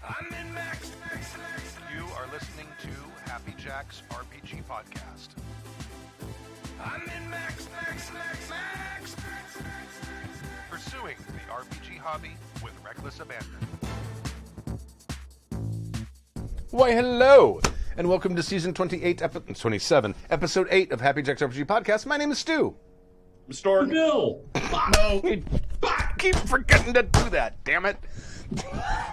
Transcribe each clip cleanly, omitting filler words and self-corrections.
You are listening to Happy Jacks RPG Podcast. Pursuing the RPG hobby with reckless abandon. Why, hello, and welcome to Season 27, Episode 8 of Happy Jacks RPG Podcast. My name is Stu. Stork. Bill! No. Keep forgetting to do that, damn it.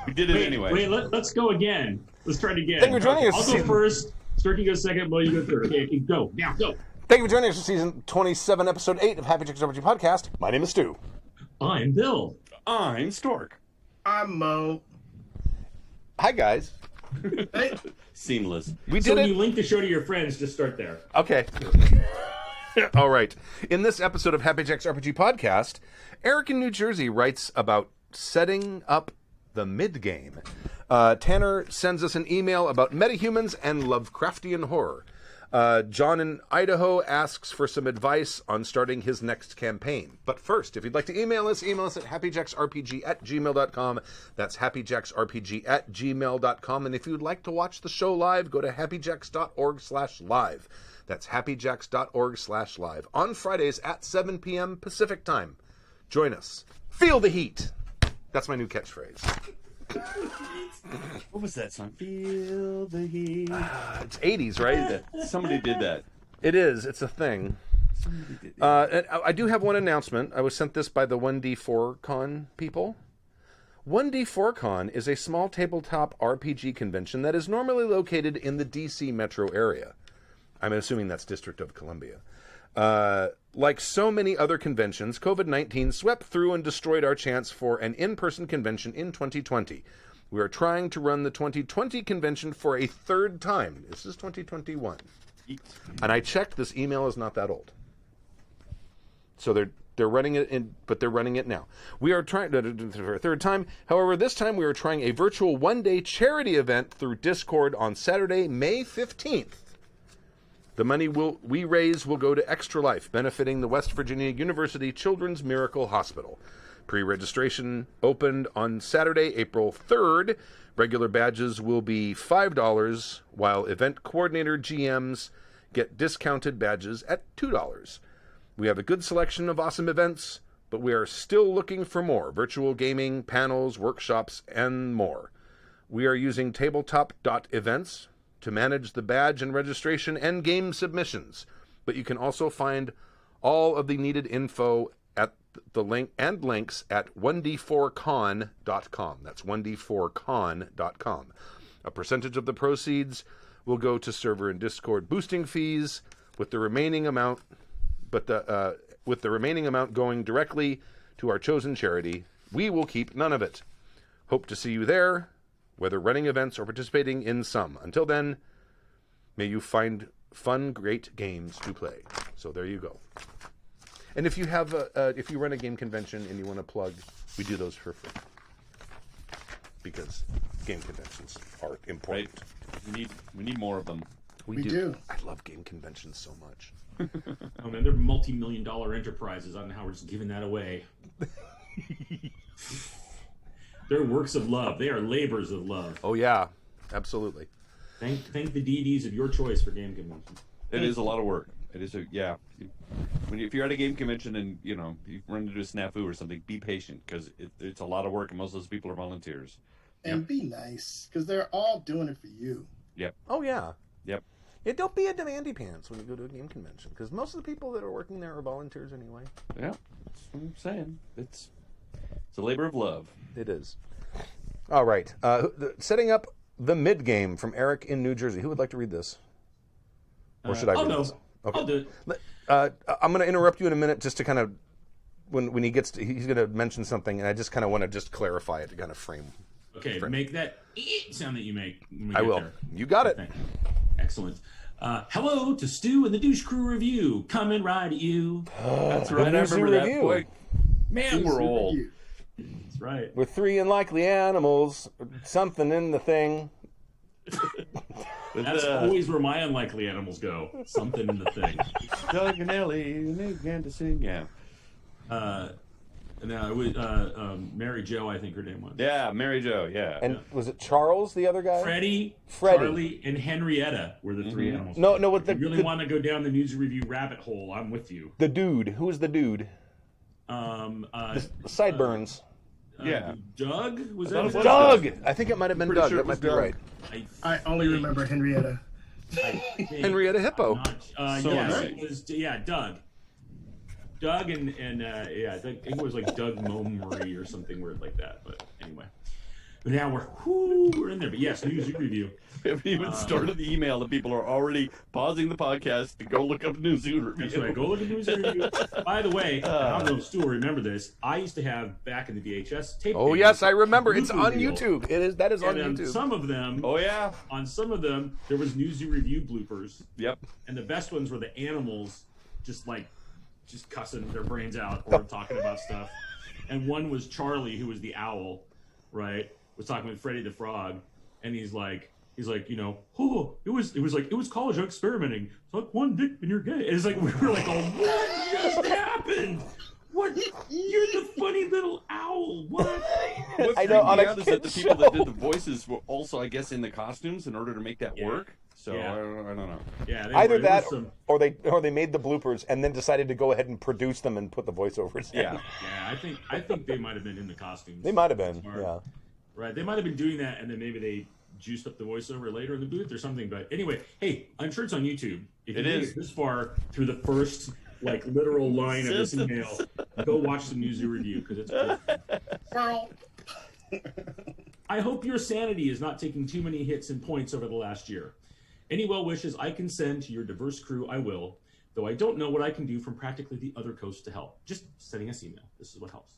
We did it anyway. Wait, let's go again. Let's try it again. Thank you for joining us. I'll go first. Stork, you go second. Well, you go third. Okay, go. Now, go. Thank you for joining us for Season 27, Episode 8 of Happy Jacks RPG Podcast. My name is Stu. I'm Bill. I'm Stork. I'm Mo. Hi, guys. Hey. Seamless. We So did when it. you link the show to your friends, just start there. Okay. All right. In this episode of Happy Jacks RPG Podcast, Eric in New Jersey writes about setting up the mid-game. Tanner sends us an email about metahumans and Lovecraftian horror. John in Idaho asks for some advice on starting his next campaign. But first, if you'd like to email us at happyjacksrpg@gmail.com. That's happyjacksrpg@gmail.com. And if you'd like to watch the show live, go to happyjacks.org/live. That's happyjacks.org/live on Fridays at 7 p.m. Pacific time. Join us. Feel the heat. That's my new catchphrase. What was that song? Feel the heat. It's 80s, right? Somebody did that. It is. It's a thing. Somebody did that. And I do have one announcement. I was sent this by the 1D4Con people. 1D4Con is a small tabletop RPG convention that is normally located in the DC metro area. I'm assuming that's District of Columbia. Like so many other conventions, COVID-19 swept through and destroyed our chance for an in-person convention in 2020. We are trying to run the 2020 convention for a third time. This is 2021. And I checked, this email is not that old. So they're running it in, but they're running it now. We are trying for a third time. However, this time we are trying a virtual one-day charity event through Discord on Saturday, May 15th. The money we raise will go to Extra Life, benefiting the West Virginia University Children's Miracle Hospital. Pre-registration opened on Saturday, April 3rd. Regular badges will be $5, while event coordinator GMs get discounted badges at $2. We have a good selection of awesome events, but we are still looking for more virtual gaming, panels, workshops, and more. We are using tabletop.events to manage the badge and registration and game submissions, but you can also find all of the needed info at the link and links at 1d4con.com. That's 1d4con.com. A percentage of the proceeds will go to server and Discord boosting fees, with the remaining amount going directly to our chosen charity. We will keep none of it. Hope to see you there, whether running events or participating in some. Until then, may you find fun, great games to play. So there you go. And if you have if you run a game convention and you want to plug, we do those for free. Because game conventions are important. Right. We need more of them. We do. I love game conventions so much. Oh man, they're multi-million-dollar enterprises. I don't know how we're just giving that away. They're works of love. They are labors of love. Oh yeah, absolutely. Thank the deities of your choice for game conventions. It is a lot of work. It is if you're at a game convention and you run into a snafu or something, be patient because it's a lot of work and most of those people are volunteers. And be nice, because they're all doing it for you. Yep. Oh yeah. Yep. Yeah, don't be a demandy pants when you go to a game convention, because most of the people that are working there are volunteers anyway. Yeah. That's what I'm saying. It's a labor of love. It is. All right. Setting up the mid-game from Eric in New Jersey. Who would like to read this? Or should I read this? Okay. I'll do it. I'm going to interrupt you in a minute just to kind of, when he gets to, he's going to mention something, and I just kind of want to just clarify it to kind of frame. Okay, make that sound that you make. When we I get will. there. You got it. Thank you. Excellent. Hello to Stu and the Douche Crew Review. Coming right at you. That's right. I remember that. Review. Boy, man, we're old. That's right. With 3 unlikely animals, something in the thing. That's always where my unlikely animals go. Something in the thing. Doug and Ellie, and they began to sing. Yeah. No, it was Mary Jo, I think her name was. Yeah, Mary Jo. Yeah. And was it Charles, the other guy? Freddie, Freddie. Charlie, and Henrietta were the three animals. No, what if you really want to go down the news review rabbit hole, I'm with you. The dude. Who's the dude? The sideburns. Yeah. Doug? Was I thought that it was Doug! I think it might have been Pretty Doug. sure it That was might be Doug. right. I only remember Henrietta. Henrietta Hippo. So yes, nice. it was Doug. Doug and I think it was like Doug Momery or something weird like that. But anyway, but now we're in there. But yes, news review. We haven't even started the email, and people are already pausing the podcast to go look up news review. That's right. Go look at news review. By the way, I don't know if Stu will remember this. I used to have back in the VHS tape. Oh, days, yes, I remember. It's blooper on reel. YouTube. That is on And YouTube. some of them, Oh yeah. on some of them, there was news review bloopers. Yep. And the best ones were the animals just cussing their brains out or talking about stuff. And one was Charlie, who was the owl, right? Was talking with Freddie the Frog, and he's like, oh, it was college experimenting. It's like one dick and you're gay. And it's like we were like, oh, what just happened? What? You're the funny little owl. What? What I know, on freaked me a out is that the kid's people that show. did the voices were also, I guess, in the costumes in order to make that Yeah. work. So Yeah. I don't know. Yeah. Either there that, was some- or they made the bloopers and then decided to go ahead and produce them and put the voiceovers in. Yeah. Yeah, I think they might have been in the costumes. They might have been, Smart. yeah. Right, they might have been doing that, and then maybe they juiced up the voiceover later in the booth or something. But anyway, hey, I'm sure it's on YouTube. If you It made is. it this far through the first literal line of this email, go watch the news review because it's cool. Well, I hope your sanity is not taking too many hits and points over the last year. Any well wishes I can send to your diverse crew, I will, though I don't know what I can do from practically the other coast to help. Just sending us email. This is what helps.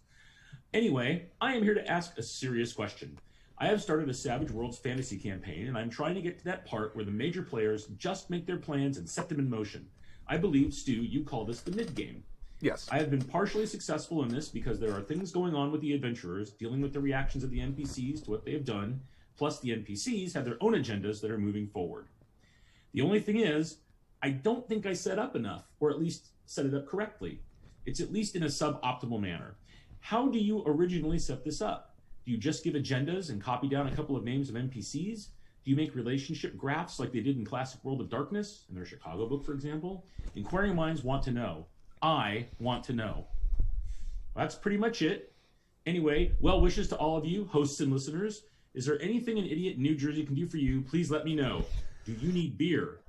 Anyway, I am here to ask a serious question. I have started a Savage Worlds fantasy campaign, and I'm trying to get to that part where the major players just make their plans and set them in motion. I believe, Stu, you call this the mid-game. Yes. I have been partially successful in this because there are things going on with the adventurers, dealing with the reactions of the NPCs to what they have done, plus the NPCs have their own agendas that are moving forward. The only thing is, I don't think I set up enough, or at least set it up correctly. It's at least in a suboptimal manner. How do you originally set this up? Do you just give agendas and copy down a couple of names of NPCs? Do you make relationship graphs like they did in Classic World of Darkness, in their Chicago book, for example? Inquiring minds want to know. I want to know. That's pretty much it. Anyway, well wishes to all of you, hosts and listeners. Is there anything an idiot in New Jersey can do for you? Please let me know. Do you need beer?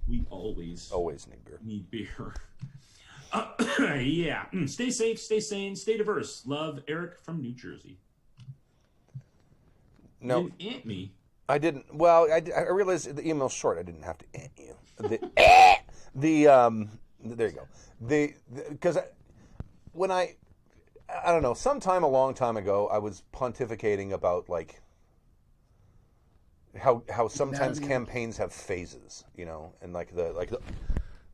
We always need beer. need beer. Yeah. Stay safe, stay sane, stay diverse. Love, Eric from New Jersey. No, You didn't ant me. I didn't. Well, I realized the email's short. I didn't have to ant you. There you go. Because when I don't know, sometime a long time ago, I was pontificating about how sometimes campaigns have phases, and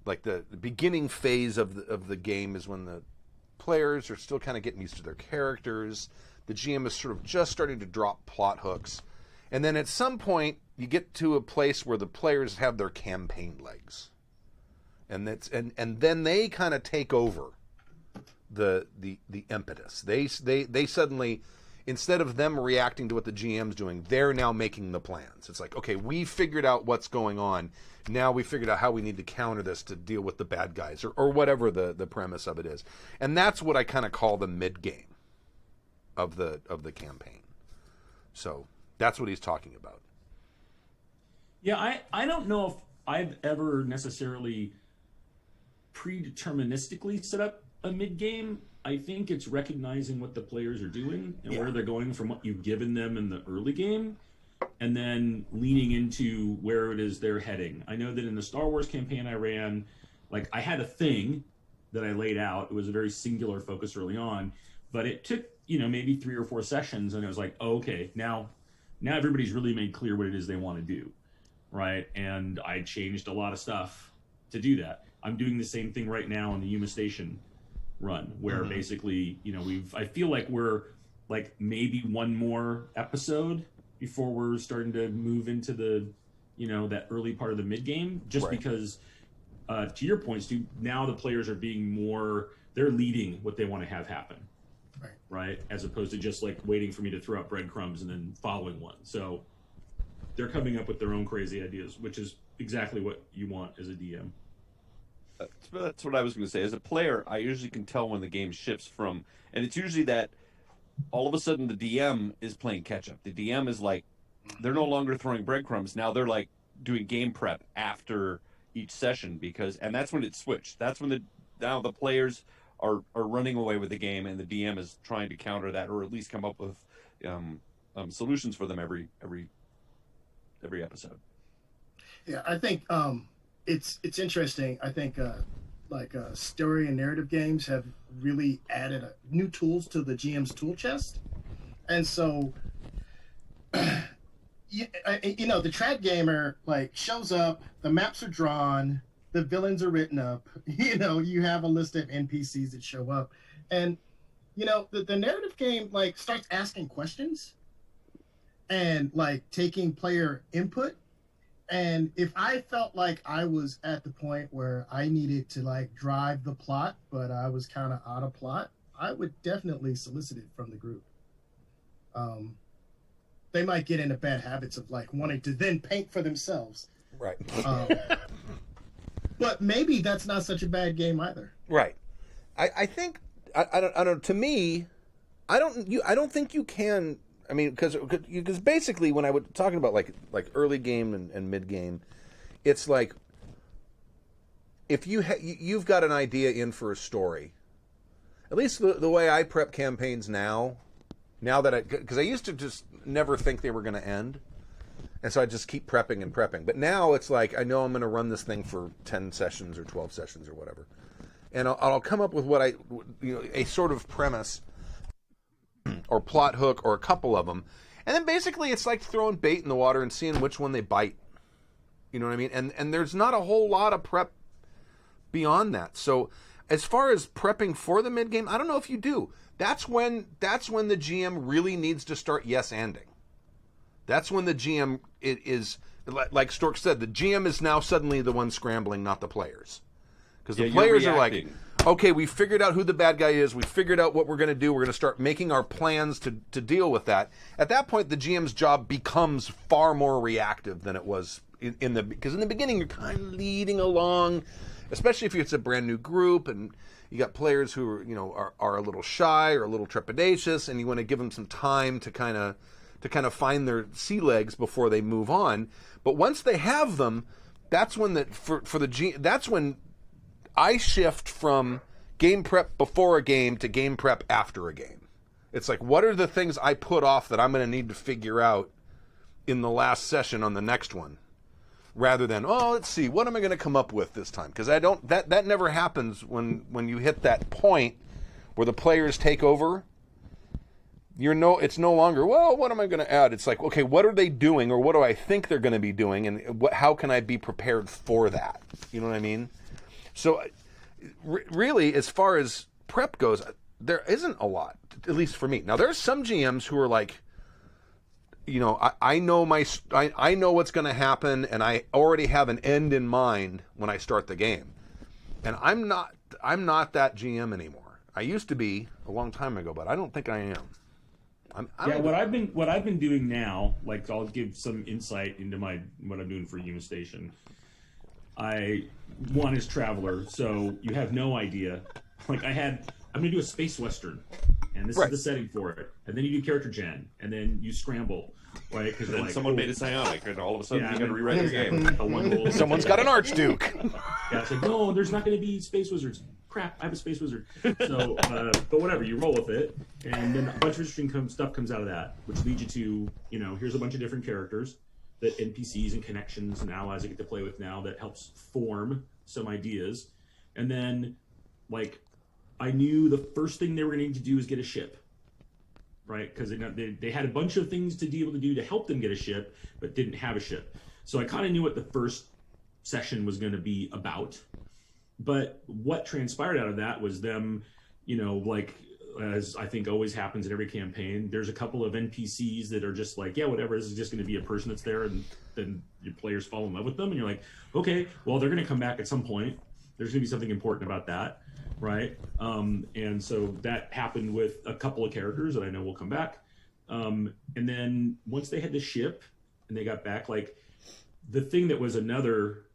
the beginning phase of the game is when the players are still kind of getting used to their characters. The GM is sort of just starting to drop plot hooks. And then at some point, you get to a place where the players have their campaign legs. And then they kind of take over the impetus. They suddenly, instead of them reacting to what the GM's doing, they're now making the plans. It's like, okay, we figured out what's going on. Now we figured out how we need to counter this to deal with the bad guys, or whatever the premise of it is. And that's what I kind of call the mid-game of the campaign. So that's what he's talking about. Yeah, I don't know if I've ever necessarily predeterministically set up a mid-game. I think it's recognizing what the players are doing and where they're going from what you've given them in the early game, and then leaning into where it is they're heading. I know that in the Star Wars campaign I ran, I had a thing that I laid out. It was a very singular focus early on, but it took, maybe 3 or 4 sessions, and it was like, oh, okay, now everybody's really made clear what it is they want to do, right? And I changed a lot of stuff to do that. I'm doing the same thing right now on the Yuma Station run, where basically, I feel like we're maybe one more episode before we're starting to move into the, that early part of the mid game, just Right. because, to your point, Stu, now the players are being more they're leading what they want to have happen. Right. As opposed to just like waiting for me to throw out breadcrumbs and then following one. So they're coming up with their own crazy ideas, which is exactly what you want as a DM. That's what I was going to say. As a player, I usually can tell when the game shifts from, and it's usually that all of a sudden the DM is playing catch up. The DM is like, they're no longer throwing breadcrumbs. Now they're like doing game prep after each session and that's when it switched. That's when now the players are running away with the game, and the DM is trying to counter that, or at least come up with solutions for them every episode. Yeah, I think it's interesting. I think story and narrative games have really added new tools to the GM's tool chest, and so the trad gamer shows up, the maps are drawn, the villains are written up, you have a list of NPCs that show up, and the narrative game starts asking questions and taking player input. And if I felt like I was at the point where I needed to drive the plot, but I was kind of out of plot, I would definitely solicit it from the group. They might get into bad habits of wanting to then paint for themselves. Right. But maybe that's not such a bad game either. Right. I think I don't. To me, I don't think you can. I mean, because basically when I was talking about like early game and mid game, it's like if you've got an idea in for a story, at least the way I prep campaigns now that because I used to just never think they were going to end, and so I just keep prepping and prepping. But now it's like I know I'm going to run this thing for 10 sessions or 12 sessions or whatever, and I'll come up with a sort of premise or plot hook or a couple of them, and then basically it's like throwing bait in the water and seeing which one they bite. You know what I mean? And there's not a whole lot of prep beyond that. So as far as prepping for the mid game, I don't know if you do. That's when the GM really needs to start yes-anding. That's when the GM is like Stork said, the GM is now suddenly the one scrambling, not the players. Because the players are like, okay, we figured out who the bad guy is. We figured out what we're going to do. We're going to start making our plans to deal with that. At that point, the GM's job becomes far more reactive than it was because in the beginning you're kind of leading along, especially if it's a brand new group and you got players who are a little shy or a little trepidatious, and you want to give them some time to kind of find their sea legs before they move on. But once they have them, that's when that's when I shift from game prep before a game to game prep after a game. It's like, what are the things I put off that I'm going to need to figure out in the last session on the next one? Rather than, let's see, what am I going to come up with this time? Because that never happens when you hit that point where the players take over. It's no longer, what am I going to add? It's like, okay, what are they doing, or what do I think they're going to be doing, and how can I be prepared for that? You know what I mean? So, really, as far as prep goes, there isn't a lot, at least for me. Now, there's some GMs who are like, I know I know what's going to happen, and I already have an end in mind when I start the game. And I'm not that GM anymore. I used to be a long time ago, but I don't think I am. What I've been doing now, I'll give some insight into what I'm doing for Yuma Station. One is Traveler, so you have no idea. I'm going to do a space western, and this is the setting for it. And then you do character gen, and then you scramble, right? Because then someone made a psionic, and all of a sudden you got to rewrite your game. Someone's got an archduke. Yeah, it's like, no, there's not going to be space wizards. Crap, I have a space wizard. So, but whatever, you roll with it, and then a bunch of interesting stuff comes out of that, which leads you to, here's a bunch of different characters that NPCs and connections and allies I get to play with now that helps form some ideas. And then, I knew the first thing they were going to need to do is get a ship, right? Because they had a bunch of things to be able to do to help them get a ship, but didn't have a ship. So I kind of knew what the first session was going to be about. But what transpired out of that was them, as I think always happens in every campaign, there's a couple of NPCs that are just like, yeah, whatever, this is just going to be a person that's there, and then your players fall in love with them, and you're like, okay, well, they're going to come back at some point. There's going to be something important about that. right? And so that happened with a couple of characters that I know will come back. And then once they had the ship and they got back, like the thing that was another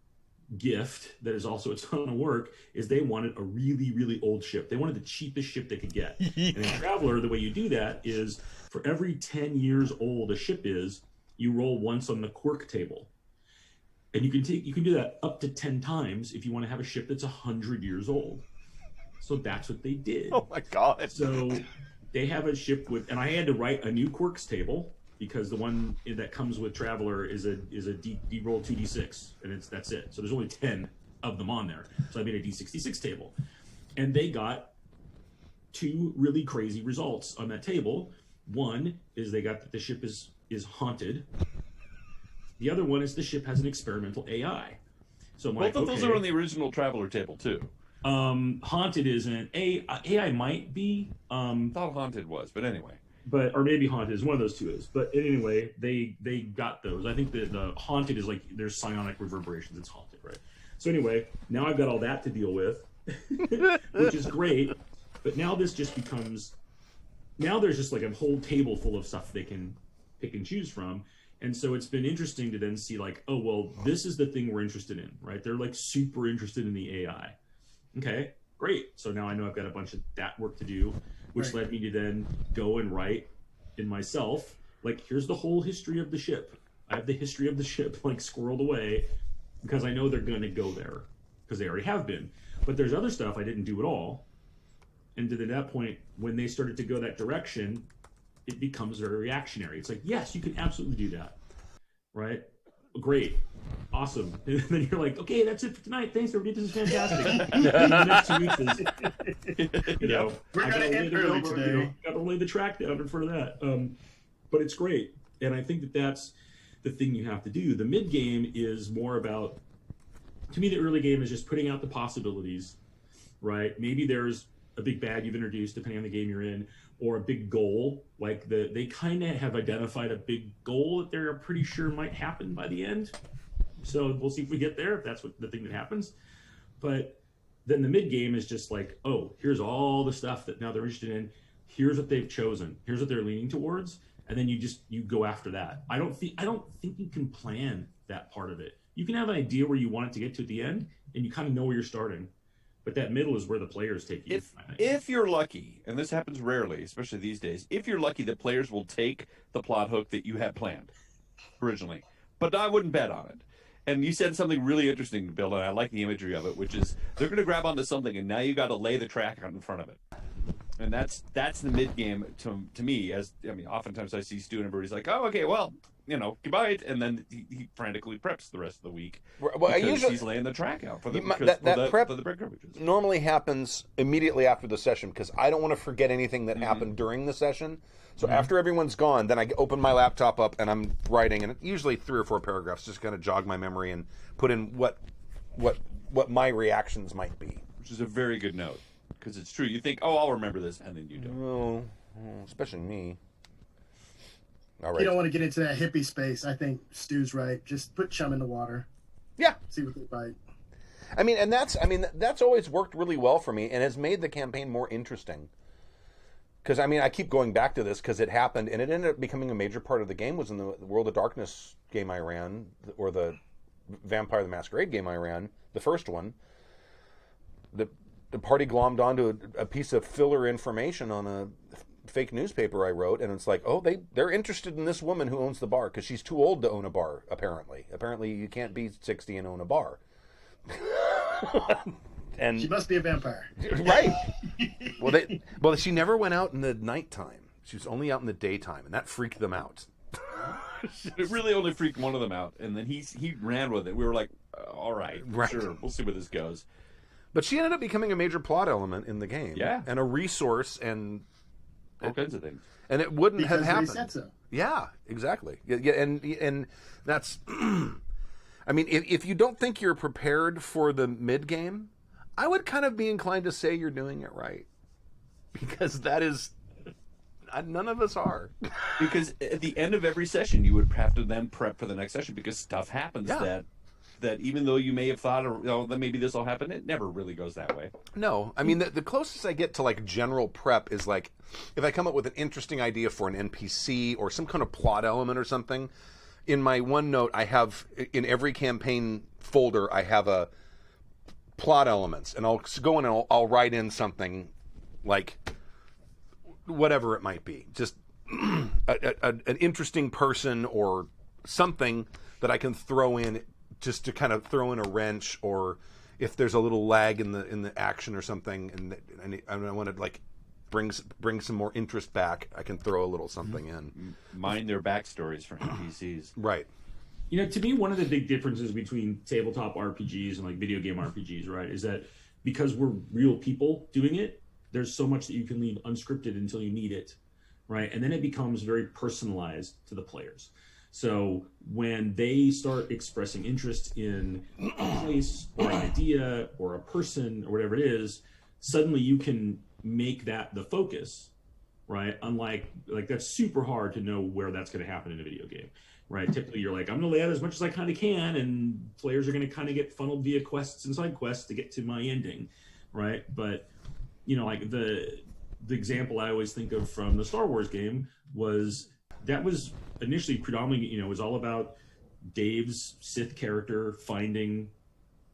gift that is also a ton of work is they wanted a really, really old ship. They wanted the cheapest ship they could get. And in Traveler, the way you do that is for every 10 years old a ship is, you roll once on the quirk table. And you can do that up to 10 times if you want to have a ship that's 100 years old. So that's what they did. Oh my God. So they have a ship with, and I had to write a new quirks table because the one that comes with Traveler is a D roll 2d6, and that's it. So there's only 10 of them on there. So I made a d66 table, and they got 2 really crazy results on that table. One is they got that the ship is haunted. The other one is the ship has an experimental AI. So both of those are on the original Traveler table too. Haunted isn't. AI might be. I thought Haunted was, but anyway. But or maybe Haunted is one of those two is. But anyway, they got those. I think the Haunted is like there's psionic reverberations. It's haunted, right? So anyway, now I've got all that to deal with, which is great. But now this just becomes. Now there's just like a whole table full of stuff they can pick and choose from. And so it's been interesting to then see like, oh, well, this is the thing we're interested in, right? They're like super interested in the AI. Okay, great. So now I know I've got a bunch of that work to do, which led me to then go and write in myself, like, here's the whole history of the ship. I have the history of the ship like squirreled away because I know they're going to go there because they already have been. But there's other stuff I didn't do at all. And at that point, when they started to go that direction, it becomes very reactionary. It's like, yes, you can absolutely do that, right? Great, awesome. And then you're like, okay, that's it for tonight. Thanks, everybody. This is fantastic. The next 2 weeks is, you know, we're gonna end early today. You know, got to lay the track down in front of that. But it's great, and I think that that's the thing you have to do. The mid game is more about, to me, the early game is just putting out the possibilities, right? Maybe there's a big bad you've introduced, depending on the game you're in, or a big goal. Like they kind of have identified a big goal that they're pretty sure might happen by the end. So we'll see if we get there, if that's what the thing that happens. But then the mid game is just like, oh, here's all the stuff that now they're interested in. Here's what they've chosen. Here's what they're leaning towards, and then you go after that. I don't think you can plan that part of it. You can have an idea where you want it to get to at the end, and you kind of know where you're starting. But that middle is where the players take you. If you're lucky, and this happens rarely, especially these days, if you're lucky, the players will take the plot hook that you had planned originally. But I wouldn't bet on it. And you said something really interesting, Bill, and I like the imagery of it, which is they're going to grab onto something, and now you got to lay the track out in front of it. And that's the mid game to me. Oftentimes I see Stu and everybody's like, oh, okay, well, goodbye, and then he frantically preps the rest of the week because he's laying the track out for the break garbage. Normally happens immediately after the session because I don't want to forget anything that happened during the session. So after everyone's gone, then I open my laptop up and I'm writing, and usually 3 or 4 paragraphs, just kind of jog my memory and put in what my reactions might be. Which is a very good note because it's true. You think, oh, I'll remember this, and then you don't. Oh, especially me. All right. You don't want to get into that hippie space. I think Stu's right. Just put chum in the water. Yeah. See what they bite. That's always worked really well for me and has made the campaign more interesting. Because, I keep going back to this because it happened, and it ended up becoming a major part of the game was in the World of Darkness game I ran, or the Vampire the Masquerade game I ran, the first one. The party glommed onto a piece of filler information on a fake newspaper I wrote, and it's like, oh, they're interested in this woman who owns the bar because she's too old to own a bar, apparently. Apparently, you can't be 60 and own a bar. And she must be a vampire. Right. Well, she never went out in the nighttime. She was only out in the daytime, and that freaked them out. It really only freaked one of them out, and then he ran with it. We were like, all right, sure, we'll see where this goes. But she ended up becoming a major plot element in the game. Yeah. And a resource and all kinds of things. And it wouldn't have happened. They said so. Yeah, exactly. Yeah, and that's if you don't think you're prepared for the mid game, I would kind of be inclined to say you're doing it right. Because that is none of us are. Because at the end of every session you would have to then prep for the next session because stuff happens that that even though you may have thought, that maybe this will happen, it never really goes that way. No, I mean the closest I get to like general prep is like if I come up with an interesting idea for an NPC or some kind of plot element or something. In my OneNote, I have in every campaign folder I have a plot elements, and I'll go in and I'll write in something like whatever it might be, just an interesting person or something that I can throw in just to kind of throw in a wrench, or if there's a little lag in the action or something, and I want to like bring some more interest back, I can throw a little something in. Mine their backstories for NPCs. Right. You know, to me, one of the big differences between tabletop RPGs and like video game RPGs, right, is that because we're real people doing it, there's so much that you can leave unscripted until you need it, right? And then it becomes very personalized to the players. So when they start expressing interest in a place or an idea or a person or whatever it is, suddenly you can make that the focus, right? Unlike, like, that's super hard to know where that's going to happen in a video game, right? Typically you're like, I'm going to lay out as much as I kind of can, and players are going to kind of get funneled via quests and side quests to get to my ending, right? But, you know, like the example I always think of from the Star Wars game was that was initially predominantly, you know, it was all about Dave's Sith character finding,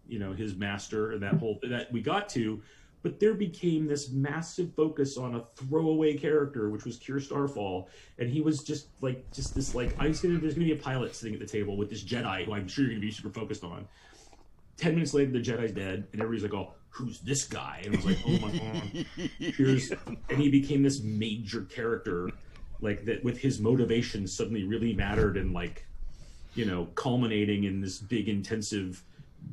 you know, his master, and that we got to, but there became this massive focus on a throwaway character, which was Kier Starfall, and he was just this like, there's gonna be a pilot sitting at the table with this Jedi who I'm sure you're gonna be super focused on. 10 minutes later, the Jedi's dead, and everybody's like, oh, who's this guy? And I was like, oh my god. And he became this major character, like, that with his motivation suddenly really mattered, and, like, you know, culminating in this big intensive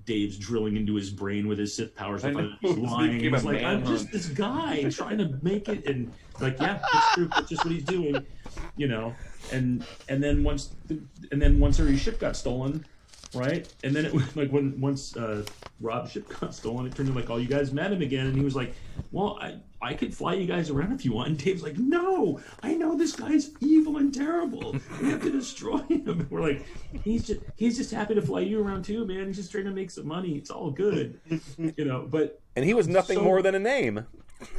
Dave's drilling into his brain with his Sith powers. He's lying. He's like, I'm just this guy trying to make it, and like, yeah, it's true. That's just what he's doing, you know. And then once every ship got stolen, right? And then it was like once Rob's ship got stolen, it turned into like, oh, you guys met him again, and he was like, well, I could fly you guys around if you want. And Dave's like, no, I know this guy's evil and terrible. We have to destroy him. And we're like, he's just happy to fly you around too, man. He's just trying to make some money. It's all good, you know. And he was nothing more than a name.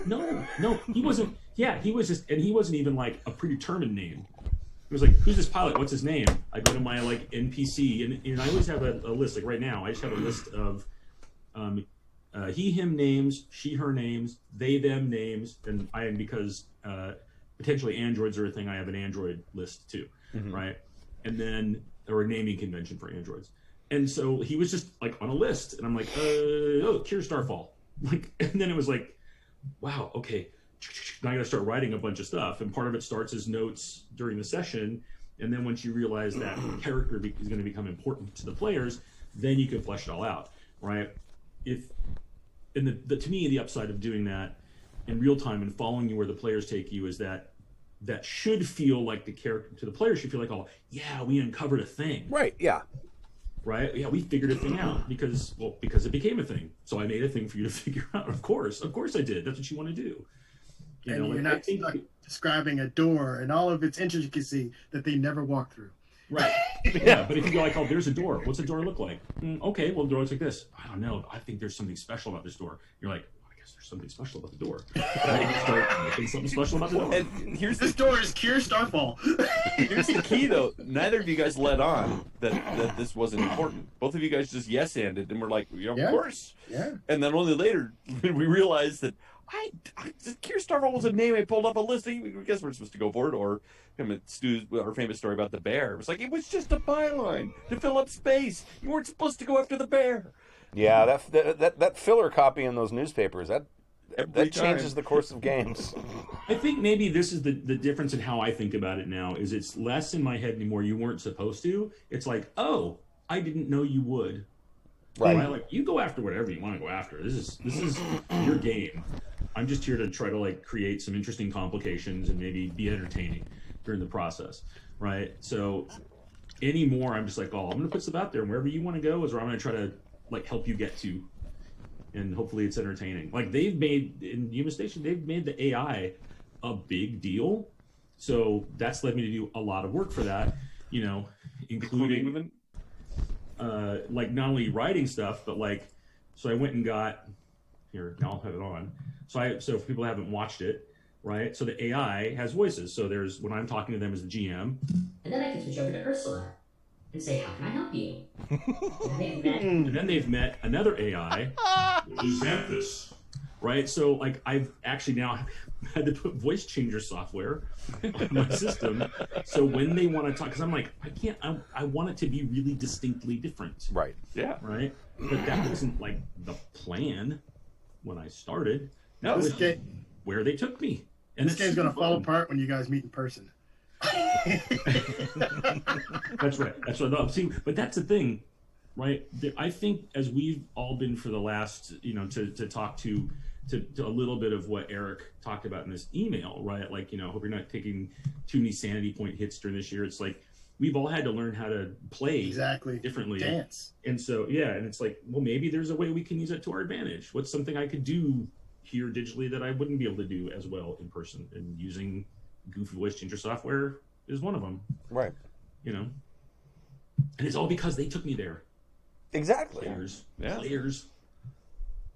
No, he wasn't. Yeah, he was just, and he wasn't even like a predetermined name. It was like, who's this pilot? What's his name? I go to my like NPC, and I always have a list. Like right now, I just have a list of he, him names, she, her names, they, them names, and because potentially androids are a thing, I have an android list too, right? And then, or a naming convention for androids. And so he was just like on a list, and I'm like, oh, Kier Starfall. Like, and then it was like, wow, okay, now I gotta start writing a bunch of stuff, and part of it starts as notes during the session, and then once you realize that character is going to become important to the players, then you can flesh it all out, right? To me, the upside of doing that in real time and following you where the players take you is that should feel like the character to the players should feel like, oh yeah, we uncovered a thing, right? Yeah, right. Yeah, we figured a thing out because it became a thing. So I made a thing for you to figure out. Of course I did. That's what you want to do. You know, you're not like describing a door and all of its intricacy that they never walked through. Right. Yeah, but if you go like, oh, there's a door. What's a door look like? Okay, well, the door looks like this. I don't know. I think there's something special about this door. You're like, oh, I guess there's something special about the door. And you start making something special about the door. And this door is Kier Starfall. Here's the key, though. Neither of you guys let on that this wasn't important. Both of you guys just yes-anded, and we're like, of course. Yeah. And then only later we realized that Kier Starfall was a name. I pulled up a list. I guess we're supposed to go for it, or Stu's our famous story about the bear. It was like, it was just a byline to fill up space. You weren't supposed to go after the bear. Yeah, that filler copy in those newspapers that changes the course of games. I think maybe this is the difference in how I think about it now. Is it's less in my head anymore. You weren't supposed to. It's like, oh, I didn't know you would. Right. Like, you go after whatever you want to go after. This is your game. I'm just here to try to like create some interesting complications and maybe be entertaining during the process, right? So anymore, I'm just like, oh, I'm gonna put stuff out there, and wherever you want to go is where I'm gonna try to like help you get to, and hopefully it's entertaining. Like they've made in Human Station, they've made the AI a big deal, so that's led me to do a lot of work for that, you know, including like not only writing stuff, but like, so I went and got here. Now I'll have it on. So if people haven't watched it, right? So the AI has voices. So there's when I'm talking to them as the GM, and then I can switch over to Ursula and say, "How can I help you?" and then they've met another AI, which is Xanthus, right? So like I've actually now had to put voice changer software on my system, so when they want to talk, because I'm like, I want it to be really distinctly different, Right. Yeah. right? But that wasn't like the plan when I started. That This was game- where they took me. And This game's gonna fall apart when you guys meet in person. That's right. That's what I thought. See, but that's the thing, right? I think as we've all been for the last, to talk to a little bit of what Eric talked about in this email, right? Like, hope you're not taking too many sanity point hits during this year. It's like we've all had to learn how to play Exactly. differently. Dance. And so, yeah, and it's like, well, maybe there's a way we can use it to our advantage. What's something I could do here digitally that I wouldn't be able to do as well in person? And using goofy voice changer software is one of them. Right. And it's all because they took me there. Exactly. Players. Yeah. Players.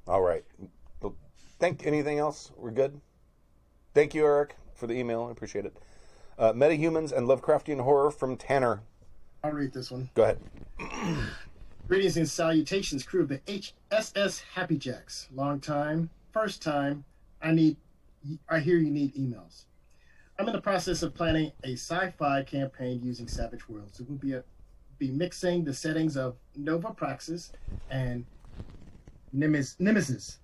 All right. Well, anything else? We're good? Thank you, Eric, for the email. I appreciate it. Metahumans and Lovecraftian Horror from Tanner. I'll read this one. Go ahead. Greetings and salutations, crew of the HSS Happy Jacks. Long time, first time. I hear you need emails. I'm in the process of planning a sci-fi campaign using Savage Worlds. It will be mixing the settings of Nova Praxis and Nemesis.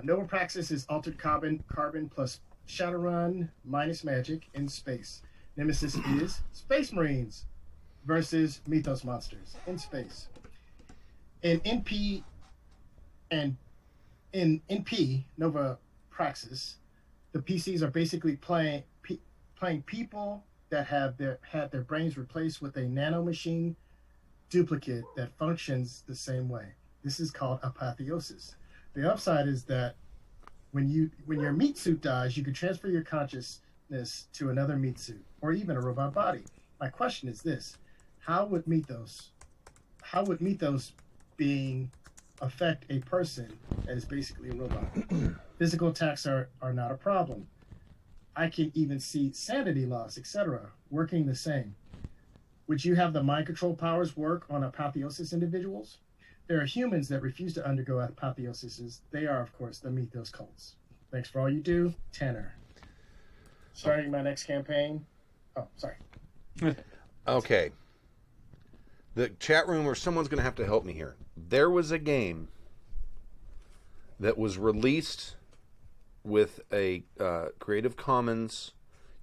Nova Praxis is altered carbon plus Shadowrun minus magic in space. Nemesis is Space Marines versus Mythos monsters in space. In NP Nova Praxis, the PCs are basically playing people that had their brains replaced with a nanomachine duplicate that functions the same way. This is called apotheosis. The upside is that when your meat suit dies, you can transfer your consciousness to another meat suit or even a robot body. My question is this: how would Mythos being affect a person that is basically a robot? Physical attacks are not a problem. I can even see sanity loss, etc., working the same. Would you have the mind control powers work on apotheosis individuals? There are humans that refuse to undergo apotheosis. They are, of course, the Mythos cults. Thanks for all you do, Tanner. Starting my next campaign. Oh, sorry. Okay. The chat room, or someone's going to have to help me here. There was a game that was released with a Creative Commons.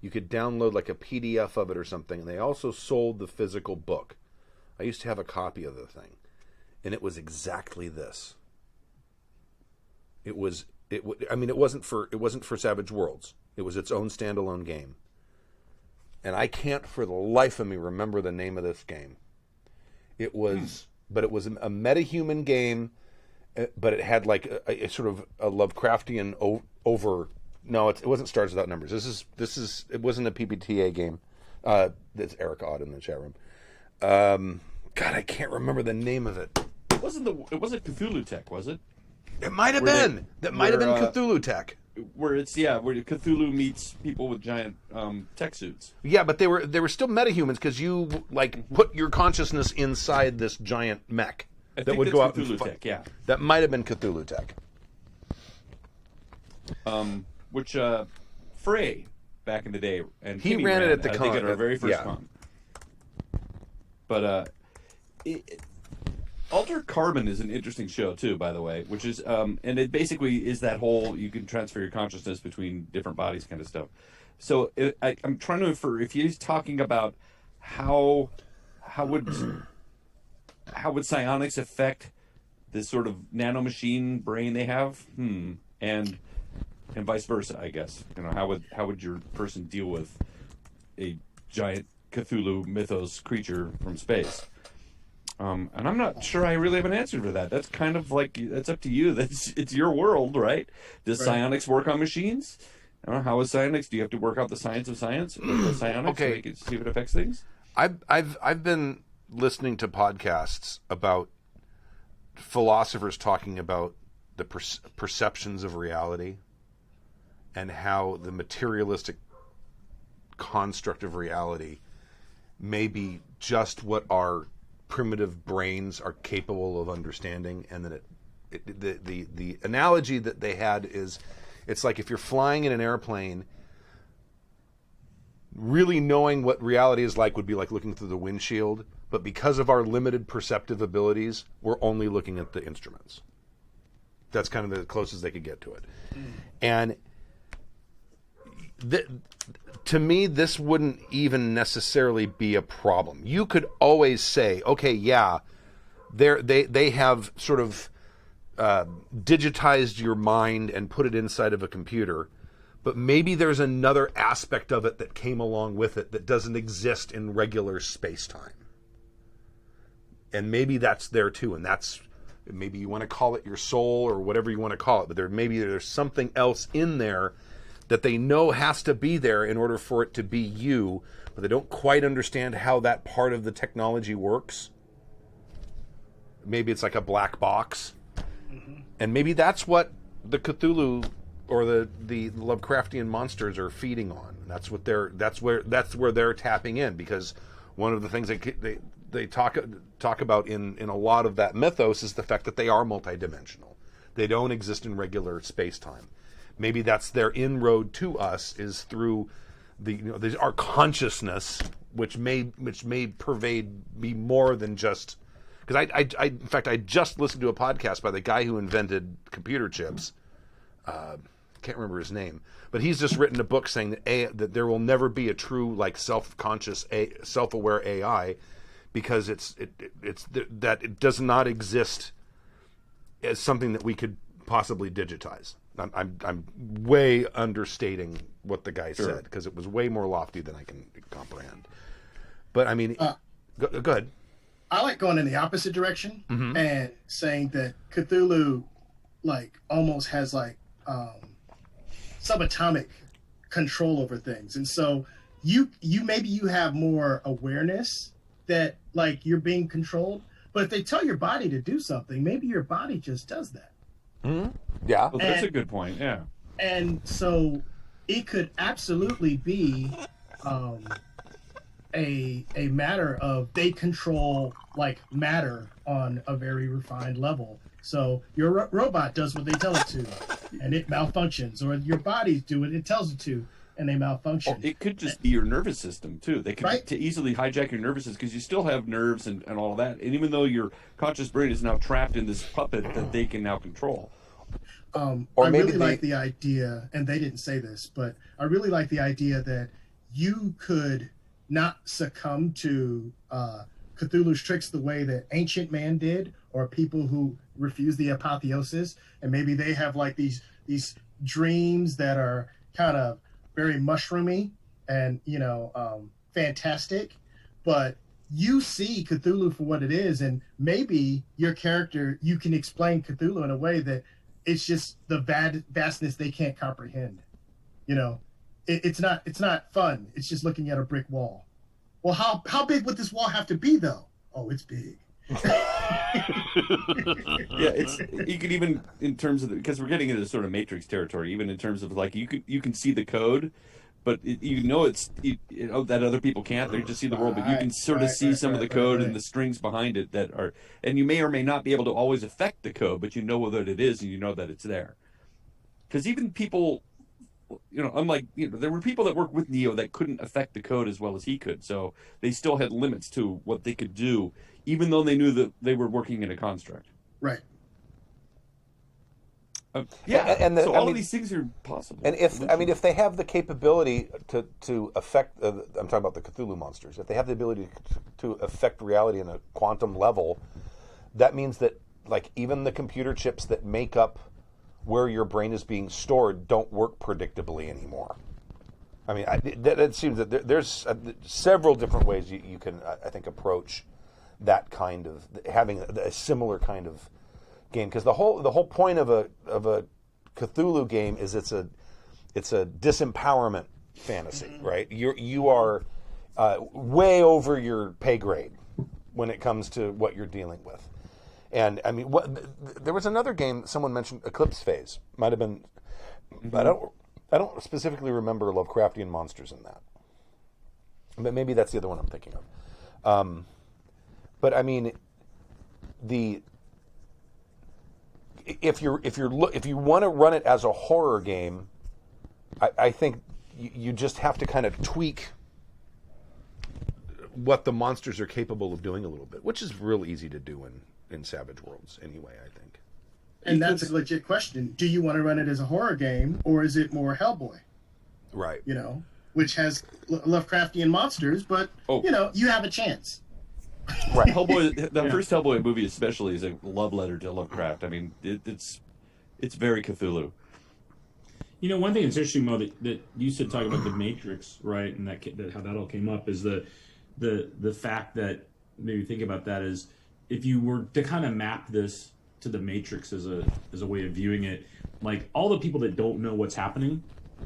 You could download like a PDF of it or something, and they also sold the physical book. I used to have a copy of the thing, and it was exactly this. It wasn't for Savage Worlds. It was its own standalone game, and I can't for the life of me remember the name of this game. It was, but it was a metahuman game, but it had like a sort of a Lovecraftian over. No, it wasn't Stars Without Numbers. This is. It wasn't a PBTA game. That's Eric Odd in the chat room. God, I can't remember the name of it. It wasn't Cthulhu Tech, was it? It might have Where been. That might have been Cthulhu Tech. Where where Cthulhu meets people with giant tech suits. Yeah, but they were still metahumans because you put your consciousness inside this giant mech that would go out and Cthulhu fight. Tech, yeah. That might have been Cthulhu Tech. Which Frey back in the day, and He Kimmy ran it at the I con. think at our very first Yeah. con. But Altered Carbon is an interesting show too, by the way, which is and it basically is that whole you can transfer your consciousness between different bodies kind of stuff. So I'm trying to infer if he's talking about how would psionics affect this sort of nanomachine brain they have, and vice versa, I guess. How would your person deal with a giant Cthulhu mythos creature from space? And I'm not sure I really have an answer for that. That's kind of like, that's up to you. It's your world, right? Does psionics work on machines? I don't know, how is psionics? Do you have to work out the science of science? Or the psionics Okay. so you can see if it affects things? I've been listening to podcasts about philosophers talking about the perceptions of reality and how the materialistic construct of reality may be just what our primitive brains are capable of understanding, and that the analogy that they had is, it's like if you're flying in an airplane, really knowing what reality is like would be like looking through the windshield, but because of our limited perceptive abilities, we're only looking at the instruments. That's kind of the closest they could get to it. And to me, this wouldn't even necessarily be a problem. You could always say, okay, yeah, they have sort of digitized your mind and put it inside of a computer, but maybe there's another aspect of it that came along with it that doesn't exist in regular space-time. And maybe that's there too, and that's, maybe you want to call it your soul or whatever you want to call it, but there's something else in there that they know has to be there in order for it to be you, but they don't quite understand how that part of the technology works. Maybe it's like a black box. And maybe that's what the Cthulhu or the Lovecraftian monsters are feeding on. That's where they're tapping in, because one of the things they talk about in a lot of that mythos is the fact that they are multidimensional. They don't exist in regular space-time. Maybe that's their inroad to us, is through our consciousness, which may be more than just. Because in fact, I just listened to a podcast by the guy who invented computer chips. Can't remember his name, but he's just written a book saying that there will never be a true, like, self-conscious, self-aware AI, because it does not exist as something that we could possibly digitize. I'm way understating what the guy said, because it was way more lofty than I can comprehend. But I mean, go ahead. I like going in the opposite direction and saying that Cthulhu, like, almost has like subatomic control over things, and so you maybe you have more awareness that, like, you're being controlled. But if they tell your body to do something, maybe your body just does that. Yeah, well, that's a good point. Yeah, and so it could absolutely be a matter of they control, like, matter on a very refined level. So your robot does what they tell it to, and it malfunctions, or your bodies do what it tells it to, and they malfunction. Or it could just be your nervous system too. They could Right. to easily hijack your nervous system, because you still have nerves and all of that. And even though your conscious brain is now trapped in this puppet that they can now control. Or I maybe really like the idea, and they didn't say this, but I really like the idea that you could not succumb to Cthulhu's tricks the way that ancient man did, or people who refuse the apotheosis, and maybe they have, like, these dreams that are kind of very mushroomy and fantastic, but you see Cthulhu for what it is, and maybe your character, you can explain Cthulhu in a way that it's just the vastness they can't comprehend. It's not fun. It's just looking at a brick wall. Well, how big would this wall have to be, though? Oh, it's big. Yeah, you could even, in terms of because we're getting into sort of Matrix territory, even in terms of, like, you can see the code, but that other people can't. They just see the world, but you can sort of see some of the code and the strings behind it that are, and you may or may not be able to always affect the code, but you know what it is, and you know that it's there. Because even people, unlike, there were people that worked with Neo that couldn't affect the code as well as he could, so they still had limits to what they could do, even though they knew that they were working in a construct. Right. So all of these things are possible. And if they have the capability to affect, I'm talking about the Cthulhu monsters, if they have the ability to affect reality on a quantum level, that means that, like, even the computer chips that make up where your brain is being stored don't work predictably anymore. I mean, it seems that there's several different ways you can, I think, approach that kind of, having a similar kind of game, because the whole point of a Cthulhu game is it's a disempowerment fantasy, right? You are way over your pay grade when it comes to what you're dealing with. And I mean, there was another game someone mentioned, Eclipse Phase. Might have been. I don't specifically remember Lovecraftian monsters in that, but maybe that's the other one I'm thinking of. But I mean, if you want to run it as a horror game, I think you just have to kind of tweak what the monsters are capable of doing a little bit, which is real easy to do in Savage Worlds anyway, I think. And that's a legit question. Do you want to run it as a horror game, or is it more Hellboy? Right. You know, which has Lovecraftian monsters, but, you know, you have a chance. Right. Hellboy, the first Hellboy movie especially is a love letter to Lovecraft. I mean, it's very Cthulhu. You know, one thing that's interesting, Mo, that you said talking about the Matrix, right, and that how that all came up is the fact that, maybe think about that, is if you were to kind of map this to the Matrix as a way of viewing it, like all the people that don't know what's happening,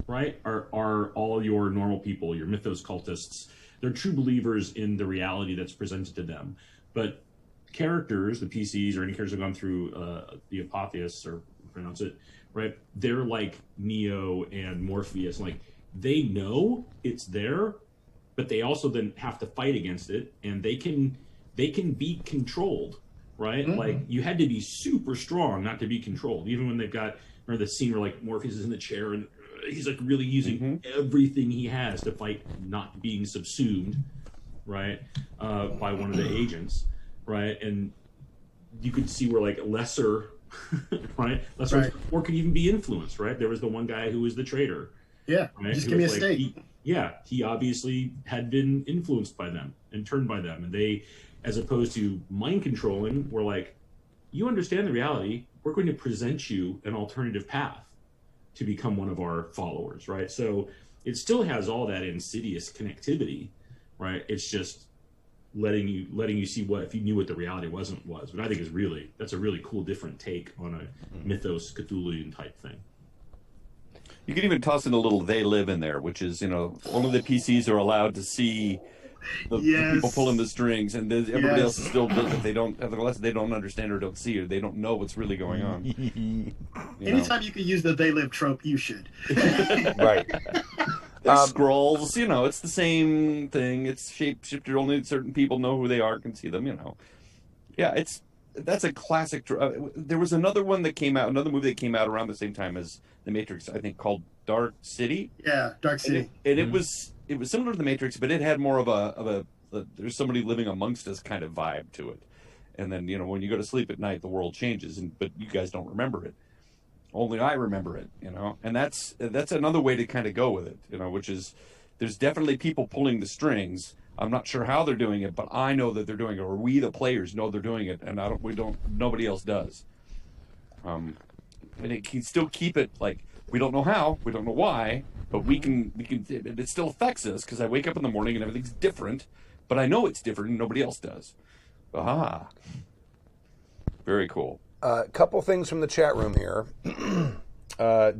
right, are all your normal people, your mythos cultists. They're true believers in the reality that's presented to them. But characters, the PCs or any characters who have gone through the Apotheos, or pronounce it, right, they're like Neo and Morpheus. Like, they know it's there, but they also then have to fight against it, and they can be controlled, right? Mm-hmm. Like, you had to be super strong not to be controlled. Even when they've got, remember the scene where like Morpheus is in the chair and he's like really using everything he has to fight not being subsumed, right, by one of the agents, right? And you could see where like lesser, right, or could even be influenced, right? There was the one guy who was the traitor. Yeah, right? Just give me a like, stake. He obviously had been influenced by them and turned by them, and they, as opposed to mind controlling, were like, you understand the reality, we're going to present you an alternative path to become one of our followers, right? So it still has all that insidious connectivity, right? It's just letting you see what, if you knew what the reality was, but I think that's a really cool different take on a mythos Cthulhuian type thing. You can even toss in a little "they live" in there, which is, you know, only the PCs are allowed to see the people pulling the strings, and everybody else is still, if they don't, unless they don't understand or don't see or they don't know what's really going on. Anytime you can use the "they live" trope, you should. Right. Scrolls, you know, it's the same thing. It's shapeshifter. Only certain people know who they are, can see them. You know, yeah, that's a classic. There was another one that came out, another movie that came out around the same time as The Matrix, I think, called Dark City. Yeah, Dark City. And it was similar to The Matrix, but it had more of a there's somebody living amongst us kind of vibe to it. And then, you know, when you go to sleep at night, the world changes, but you guys don't remember it. Only I remember it, you know. And that's another way to kind of go with it, you know, which is there's definitely people pulling the strings. I'm not sure how they're doing it, but I know that they're doing it, or we, the players, know they're doing it, and nobody else does. And it can still keep it like, we don't know how, we don't know why, but we can. It still affects us because I wake up in the morning and everything's different, but I know it's different and nobody else does. Aha. Very cool. A couple things from the chat room here.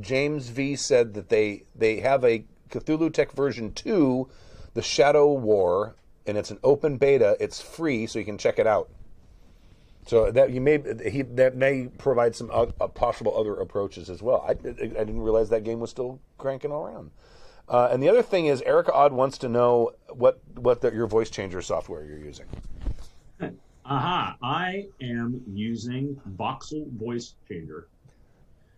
James V said that they have a Cthulhu Tech version 2, The Shadow War, and it's an open beta. It's free, so you can check it out. So that may provide some possible other approaches as well. I didn't realize that game was still cranking around. And the other thing is, Erica Odd wants to know what your voice changer software you're using. I am using Voxel Voice Changer.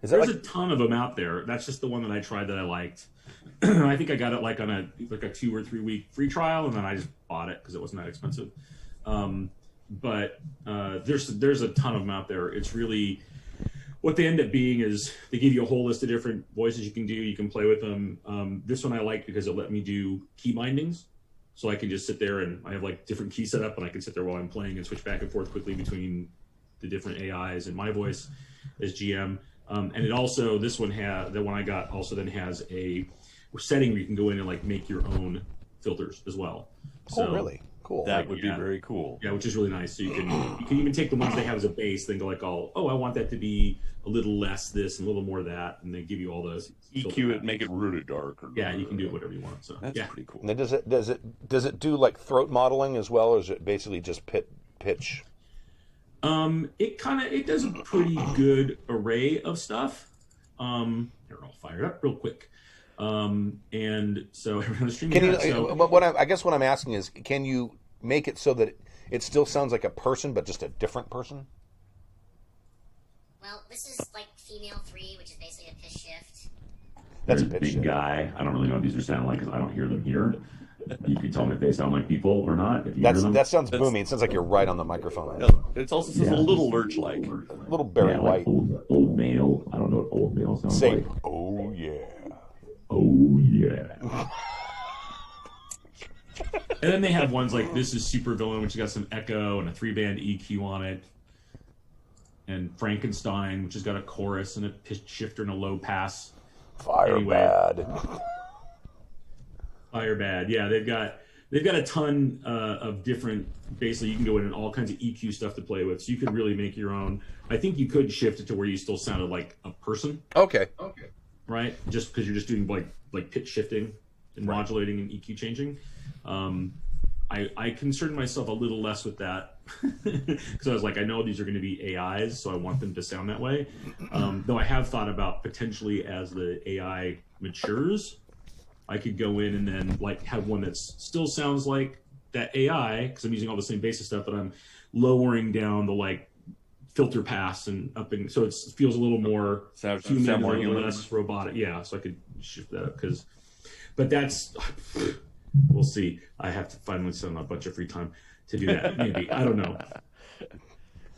There's a ton of them out there. That's just the one that I tried that I liked. I think I got it like on a 2 or 3 week free trial, and then I just bought it because it wasn't that expensive. But there's a ton of them out there. It's really, what they end up being is they give you a whole list of different voices you can do. You can play with them. This one I like because it let me do key bindings. So I can just sit there and I have like different keys set up, and I can sit there while I'm playing and switch back and forth quickly between the different AIs and my voice as GM. And it also, the one I got also then has a setting where you can go in and like make your own filters as well. So, really? Cool. That would be very cool. Yeah, which is really nice. So you can even take the ones they have as a base, then go like, I want that to be a little less this and a little more that, and they give you all those. EQ it, make it really dark. Yeah, you can do whatever you want. So that's pretty cool. Now, does it do like throat modeling as well, or is it basically just pitch? It does a pretty good array of stuff. Here, I'll fire it up real quick. And so everyone's streaming. I guess what I'm asking is, can you make it so that it still sounds like a person, but just a different person? Well, this is like female 3, which is basically a pitch shift. That's There's a pitch big shift. guy. I don't really know what these are sounding like because I don't hear them here. You can tell me if they sound like people or not. If you hear them. That sounds boomy. It sounds like you're right on the microphone. It also sounds a little lurch-like. A little Barry White. Like old male. I don't know what old male sounds Say, like. oh yeah. Oh yeah. And then they have ones like this is Super Villain, which has got some echo and a 3-band EQ on it. And Frankenstein, which has got a chorus and a pitch shifter and a low pass. Fire bad. Fire bad. Yeah, they've got a ton of different. Basically, you can go in and all kinds of EQ stuff to play with. So you could really make your own. I think you could shift it to where you still sounded like a person. Okay. Right, just because you're just doing like pitch shifting and modulating and EQ changing. I concerned myself a little less with that because I was like, I know these are going to be AIs, so I want them to sound that way. Though I have thought about potentially as the AI matures, I could go in and then like have one that still sounds like that AI because I'm using all the same basic stuff, but I'm lowering down the like filter pass and upping, so it feels a little more human, more and less robotic. Yeah, so I could shift that up but that's. We'll see. I have to finally set a bunch of free time to do that. Maybe. I don't know.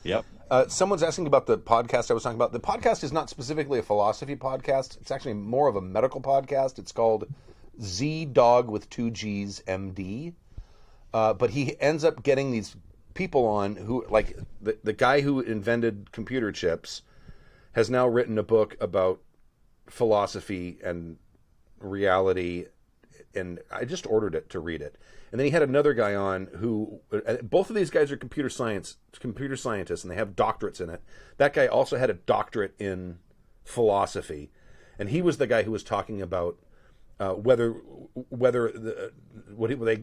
Yep. Someone's asking about the podcast I was talking about. The podcast is not specifically a philosophy podcast. It's actually more of a medical podcast. It's called Z Dog with 2 G's MD. But he ends up getting these people on who, like the guy who invented computer chips has now written a book about philosophy and reality, and I just ordered it to read it. And then he had another guy on who, both of these guys are computer scientists, and they have doctorates in it. That guy also had a doctorate in philosophy, and he was the guy who was talking about whether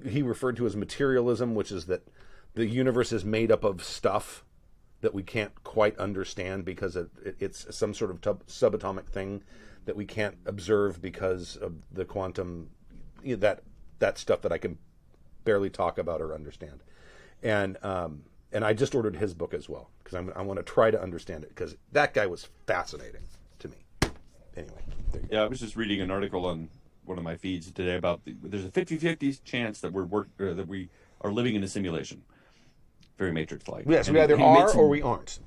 he referred to as materialism, which is that the universe is made up of stuff that we can't quite understand because it's some sort of subatomic thing that we can't observe because of the quantum, that stuff that I can barely talk about or understand. And I just ordered his book as well because I want to try to understand it because that guy was fascinating to me. Anyway. Yeah, I was just reading an article on one of my feeds today about there's a 50-50 chance that we are living in a simulation. Very Matrix-like. Yes, we either are or we aren't.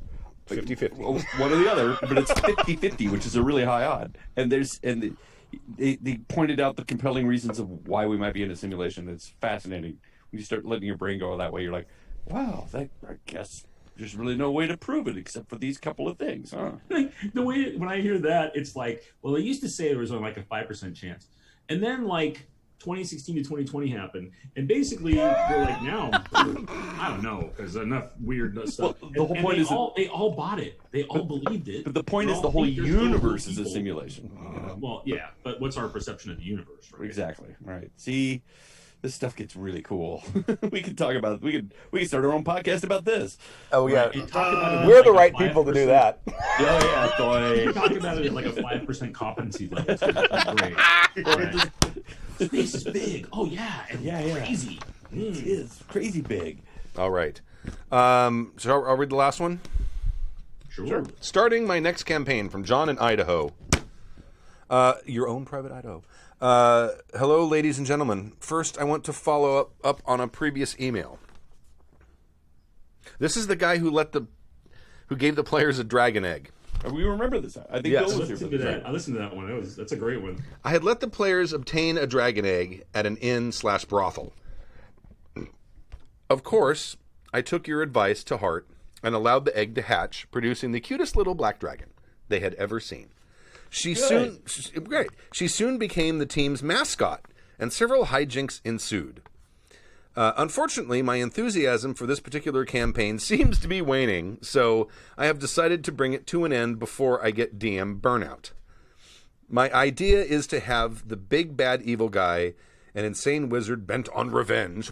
50-50. Well, one or the other, but it's 50-50, which is a really high odd. And they pointed out the compelling reasons of why we might be in a simulation. It's fascinating. When you start letting your brain go that way, you're like, wow, I guess there's really no way to prove it except for these couple of things, huh? The way, when I hear that, it's like, well, they used to say there was only like a 5% chance. And then like 2016 to 2020 happened. And basically, we're like, now, I don't know, because enough weird stuff. Well, the whole point is they all bought it. They all believed it. But the point is the whole universe is a simulation. Well, yeah, but what's our perception of the universe, right? Exactly. Right. See, this stuff gets really cool. We can talk about it. We can start our own podcast about this. Oh, yeah. Right. And talk about it We're like the a right people to do that. Yeah, boy. Talk about it at like a 5% competency level. It's great. Right. Space is big. Oh, yeah. And crazy. It is crazy big. All right. So I'll read the last one. Sure. Starting my next campaign from John in Idaho. Your own private Idaho. Hello, ladies and gentlemen. First, I want to follow up on a previous email. This is the guy who gave the players a dragon egg. We remember this. I think Yes. Bill was here for this. I listened to that one. That's a great one. I had let the players obtain a dragon egg at an inn/brothel. Of course, I took your advice to heart and allowed the egg to hatch, producing the cutest little black dragon they had ever seen. She soon became the team's mascot, and several hijinks ensued. Unfortunately, my enthusiasm for this particular campaign seems to be waning, so I have decided to bring it to an end before I get DM burnout. My idea is to have the big bad evil guy An insane wizard bent on revenge,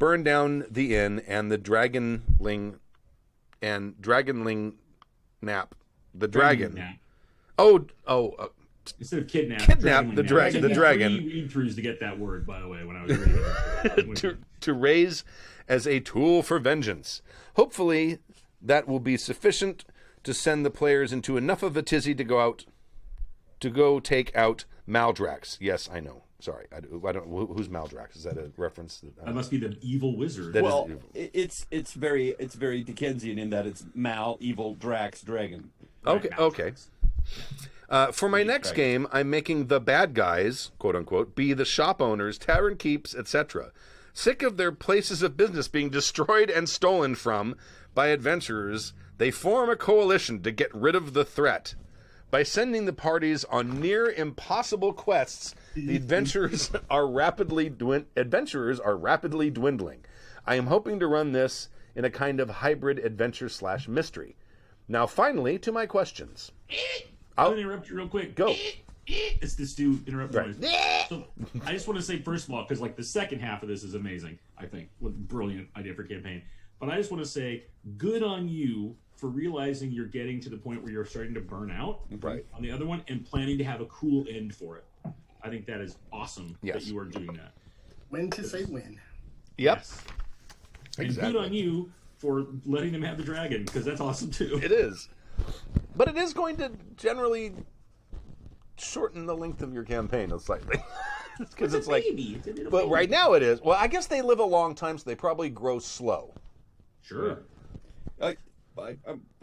burned down the inn, and the dragonling nap the dragon. Nap. Instead of kidnap the dragon. Read-throughs to get that word, by the way, when I was reading it. to raise as a tool for vengeance. Hopefully, that will be sufficient to send the players into enough of a tizzy to go take out Maldrax. Yes, I know. Sorry, I don't. Who's Maldrax? Is that a reference? That must be the evil wizard. It's very Dickensian in that it's Mal, evil, Drax, dragon. Okay. For my next game, I'm making the bad guys, quote unquote, be the shop owners, tavern keeps, etc. Sick of their places of business being destroyed and stolen from by adventurers, they form a coalition to get rid of the threat. By sending the parties on near impossible quests, the adventurers are rapidly dwindling. I am hoping to run this in a kind of hybrid adventure/mystery. Now, finally, to my questions. I'll interrupt you real quick. Go. It's this dude interrupting. Right. So I just want to say, first of all, because like the second half of this is amazing, I think. What a brilliant idea for campaign. But I just want to say, good on you for realizing you're getting to the point where you're starting to burn out on the other one and planning to have a cool end for it. I think that is awesome that you are doing that. When to say when. Yep. Yes. And good on you for letting them have the dragon, because that's awesome too. It is. But it is going to generally shorten the length of your campaign slightly. Because it's like, but right now it is. Well, I guess they live a long time, so they probably grow slow. Sure. I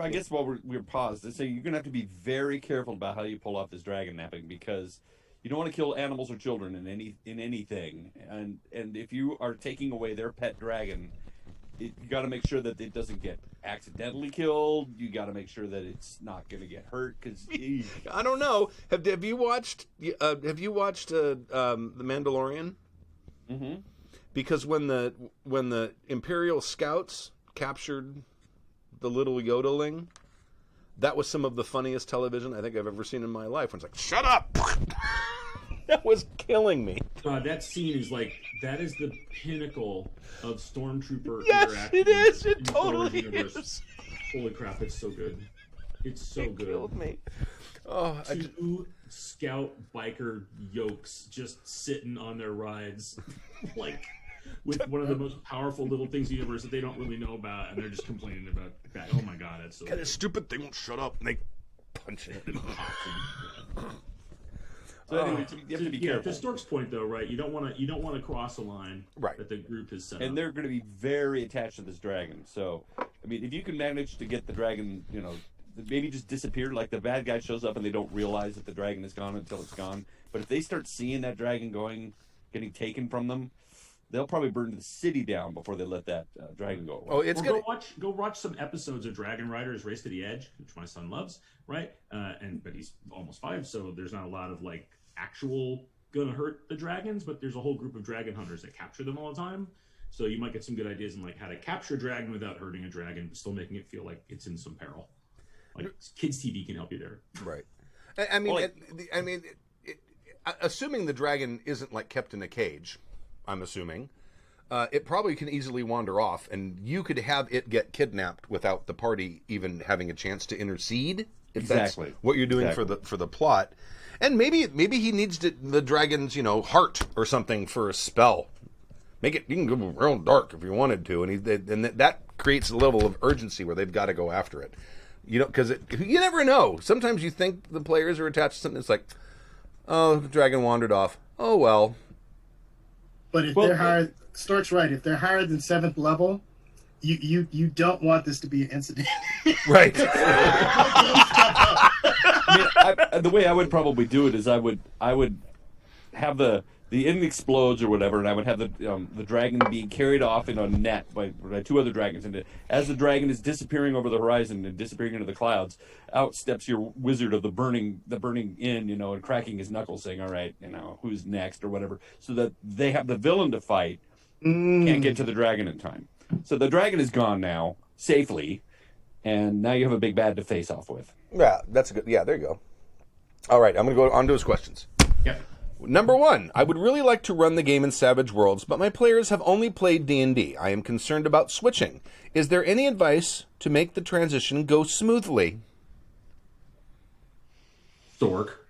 guess while we're paused, so you're going to have to be very careful about how you pull off this dragon napping, because you don't want to kill animals or children in anything, and if you are taking away their pet dragon, you got to make sure that it doesn't get accidentally killed. You got to make sure that it's not going to get hurt, because I don't know. Have you watched The Mandalorian? Mm-hmm. Because when the Imperial Scouts captured the little Yodeling, that was some of the funniest television I think I've ever seen in my life. When it's like, shut up! That was killing me. That scene is that is the pinnacle of Stormtrooper yes, interaction. It is. It totally is. Holy crap, it's so good. It's so good. It killed me. Oh, Two scout biker yokes just sitting on their rides, with one of the most powerful little things in the universe that they don't really know about, and they're just complaining about that. Oh my god, that's so good. That stupid thing won't shut up, and they punch it. So anyway, you have to be careful. To Stork's point, though, right? You don't want to cross a line that the group has set up. And they're going to be very attached to this dragon. So, I mean, if you can manage to get the dragon, maybe just disappear, like the bad guy shows up and they don't realize that the dragon is gone until it's gone. But if they start seeing that dragon getting taken from them, they'll probably burn the city down before they let that dragon go away. Oh, it's go watch some episodes of Dragon Riders Race to the Edge, which my son loves, right? But he's almost 5, so there's not a lot of actual gonna hurt the dragons, but there's a whole group of dragon hunters that capture them all the time. So you might get some good ideas in how to capture a dragon without hurting a dragon, but still making it feel like it's in some peril. Kids TV can help you there. Right. Assuming the dragon isn't kept in a cage, I'm assuming, it probably can easily wander off, and you could have it get kidnapped without the party even having a chance to intercede. If that's what you're doing for the plot. And maybe he needs the dragon's heart or something for a spell. You can go real dark if you wanted to, and that creates a level of urgency where they've got to go after it. Because you never know. Sometimes you think the players are attached to something. It's like, oh, the dragon wandered off. Oh well. But if they're higher, Stork's right. If they're higher than 7th level, you don't want this to be an incident. Right. The way I would probably do it is I would have the inn explodes or whatever, and I would have the dragon being carried off in a net by 2 other dragons. And as the dragon is disappearing over the horizon and disappearing into the clouds, out steps your wizard of the burning inn, and cracking his knuckles, saying, "All right, who's next?" or whatever, so that they have the villain to fight, can't get to the dragon in time. So the dragon is gone now, safely, and now you have a big bad to face off with. Yeah, that's a good. Yeah, there you go. All right, I'm going to go on to his questions. Yep. Number 1, I would really like to run the game in Savage Worlds, but my players have only played D&D. I am concerned about switching. Is there any advice to make the transition go smoothly? Dork.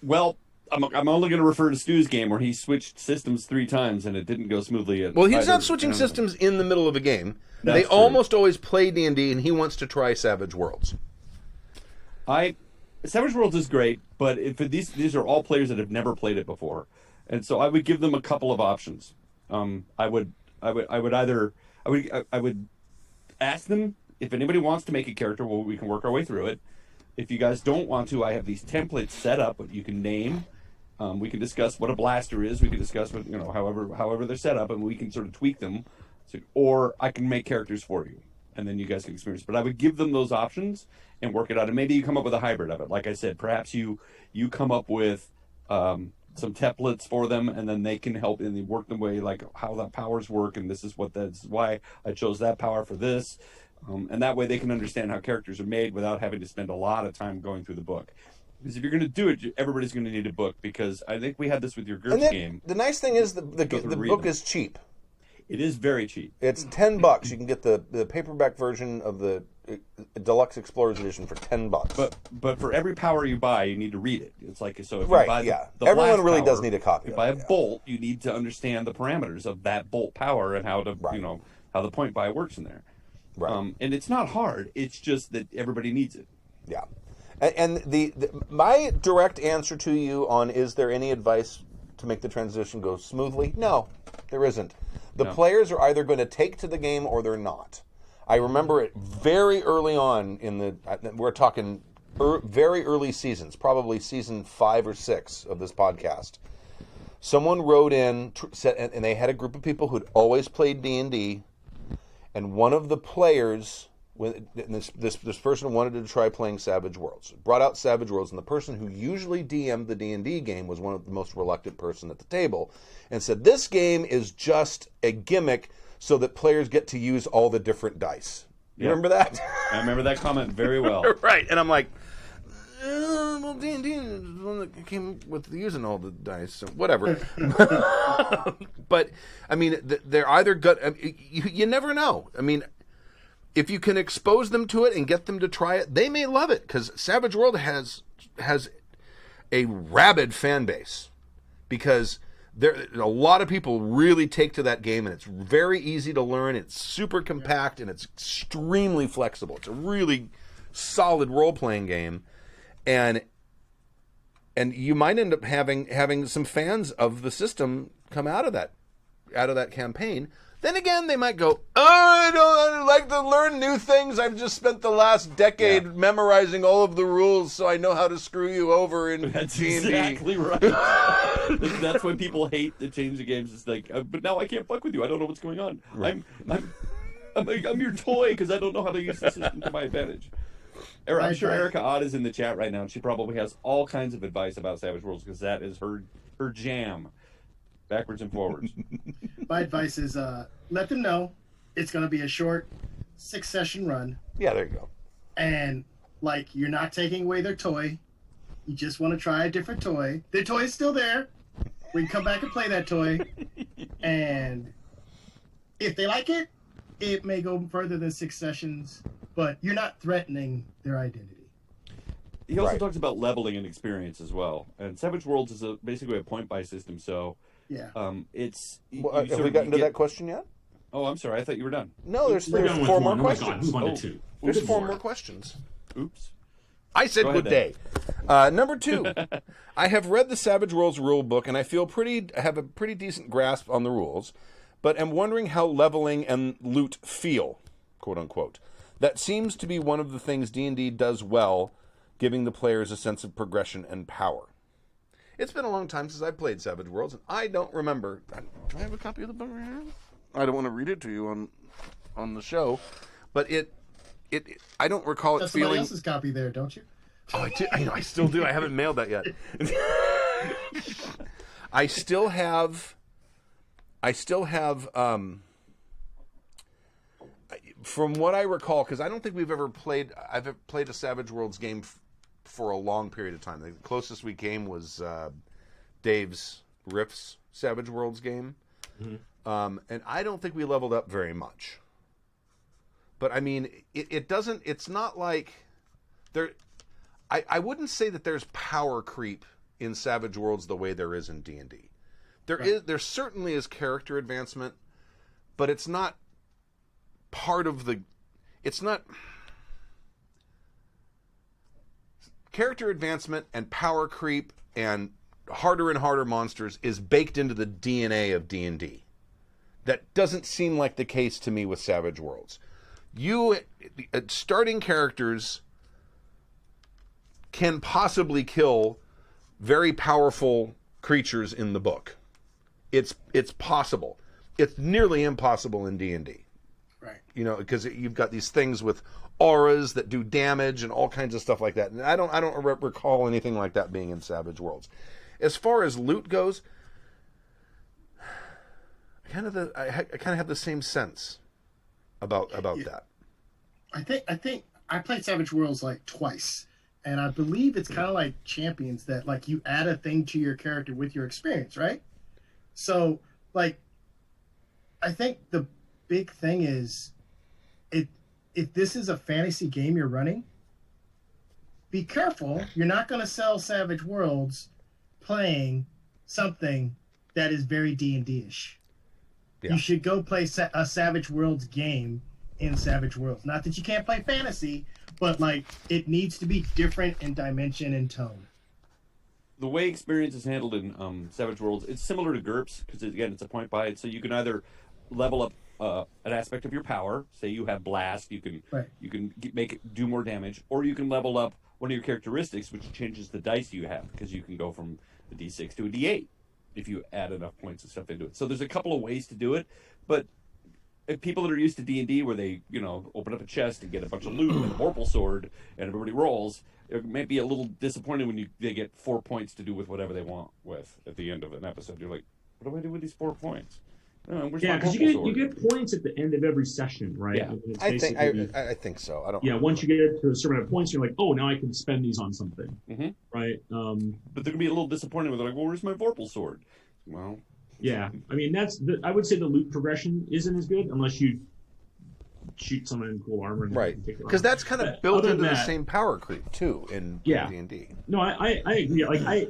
Well, I'm only going to refer to Stu's game where he switched systems 3 times and it didn't go smoothly. Well, he's not switching systems in the middle of a game. They That's true. almost always play D&D, and he wants to try Savage Worlds. Savage Worlds is great, but if these are all players that have never played it before, and so I would give them a couple of options. I would ask them if anybody wants to make a character. Well, we can work our way through it. If you guys don't want to, I have these templates set up that you can name. We can discuss what a blaster is. We can discuss what, however they're set up, and we can sort of tweak them. Or I can make characters for you, and then you guys can experience. But I would give them those options and work it out. And maybe you come up with a hybrid of it. Like I said, perhaps you come up with some templates for them, and then they can help and work the way like how the powers work, and this is why I chose that power for this. And that way they can understand how characters are made without having to spend a lot of time going through the book. Because if you're going to do it, everybody's going to need a book. Because I think we had this with your GURPS game. The nice thing is the book is cheap. It is very cheap. It's $10. You can get the paperback version of the Deluxe Explorers Edition for $10. But for every power you buy, you need to read it. It's like so. If Right? you buy the Everyone blast really power, does need a copy. If you buy a bolt, you need to understand the parameters of that bolt power and how to how the point buy works in there. Right. And it's not hard. It's just that everybody needs it. Yeah. And my direct answer to you on is there any advice to make the transition go smoothly? No, there isn't. The players are either going to take to the game or they're not. I remember it very early on we're talking very early seasons, probably season 5 or 6 of this podcast. Someone wrote in, and they had a group of people who'd always played D&D, and one of the players, this person wanted to try playing Savage Worlds. Brought out Savage Worlds, and the person who usually DM'd the D&D game was one of the most reluctant person at the table, and said, this game is just a gimmick so that players get to use all the different dice. You remember that? I remember that comment very well. Right, and I'm like, well, D&D is the one that came with using all the dice, so whatever. But, I mean, they're either good. You never know. I mean, if you can expose them to it and get them to try it, they may love it, because Savage World has a rabid fan base, because a lot of people really take to that game, and it's very easy to learn. It's super compact, and it's extremely flexible. It's a really solid role-playing game, and you might end up having some fans of the system come out of that campaign. Then again, they might go, I don't like to learn new things. I've just spent the last decade memorizing all of the rules, so I know how to screw you over in That's D&D. exactly right. That's when people hate to change the games. It's like, but now I can't fuck with you. I don't know what's going on. Right. I'm your toy because I don't know how to use the system to my advantage. I'm sure Erica Ott is in the chat right now, and she probably has all kinds of advice about Savage Worlds because that is her jam, backwards and forwards. My advice is let them know it's going to be a short 6-session run. Yeah, there you go. And, like, you're not taking away their toy. You just want to try a different toy. Their toy is still there. We can come back and play that toy. And if they like it, it may go further than 6 sessions, but you're not threatening their identity. He also talks about leveling and experience as well. And Savage Worlds is basically a point-buy system, so... Yeah. Have we gotten to that question yet? Oh, I'm sorry. I thought you were done. No, there's We're done with 4 one. more Oh my God, questions. move on to 2. There's Good 4 Lord. more questions. Oops. I said Go ahead, good day. Number 2. I have read the Savage Worlds rule book, and I feel have a pretty decent grasp on the rules, but am wondering how leveling and loot feel, quote unquote. That seems to be one of the things D&D does well, giving the players a sense of progression and power. It's been a long time since I played Savage Worlds, and I don't remember. Do I have a copy of the book right here? I don't want to read it to you on the show, but I don't recall it That's feeling. somebody else's copy there, don't you? Oh, I do. I still do. I haven't mailed that yet. I still have. From what I recall, because I don't think we've ever played. I've played a Savage Worlds game for a long period of time. The closest we came was Dave's Riffs Savage Worlds game. And I don't think we leveled up very much. But I mean, it doesn't. It's not like there. I wouldn't say that there's power creep in Savage Worlds the way there is in D&D. There certainly is character advancement, but it's not part of the. It's not. Character advancement and power creep and harder and harder monsters is baked into the DNA of D&D. That doesn't seem like the case to me with Savage Worlds. Starting characters can possibly kill very powerful creatures in the book. It's possible. It's nearly impossible in D&D. Right. You know, because you've got these things with auras that do damage and all kinds of stuff like that. And I don't recall anything like that being in Savage Worlds. As far as loot goes, I kind of have the same sense about that. I think I played Savage Worlds like twice, and I believe it's kind of like Champions, that like you add a thing to your character with your experience, right? So like, I think the big thing is, if this is a fantasy game you're running, be careful. You're not going to sell Savage Worlds playing something that is very D&D-ish. Yeah. You should go play a Savage Worlds game in Savage Worlds. Not that you can't play fantasy, but like it needs to be different in dimension and tone. The way experience is handled in Savage Worlds, it's similar to GURPS, because again, it's a point by it. So you can either level up an aspect of your power. Say you have blast, you can make it do more damage, or you can level up one of your characteristics, which changes the dice you have, because you can go from a D6 to a D8 if you add enough points and stuff into it. So there's a couple of ways to do it, but if people that are used to D&D, where they open up a chest and get a bunch of loot and a vorpal sword and everybody rolls, it may be a little disappointing when they get 4 points to do with whatever they want with at the end of an episode. You're like, what do I do with these 4 points? Yeah, because you get points at the end of every session, right? Yeah. I think so. I don't. Yeah, once you get to a certain amount of points, you're like, oh, now I can spend these on something, right? But they're gonna be a little disappointed when they're like, well, where's my vorpal sword? Well, yeah, I mean I would say the loot progression isn't as good unless you shoot someone in cool armor, and right? Because that's kind of built into the same power creep too in D&D. No, I agree. Like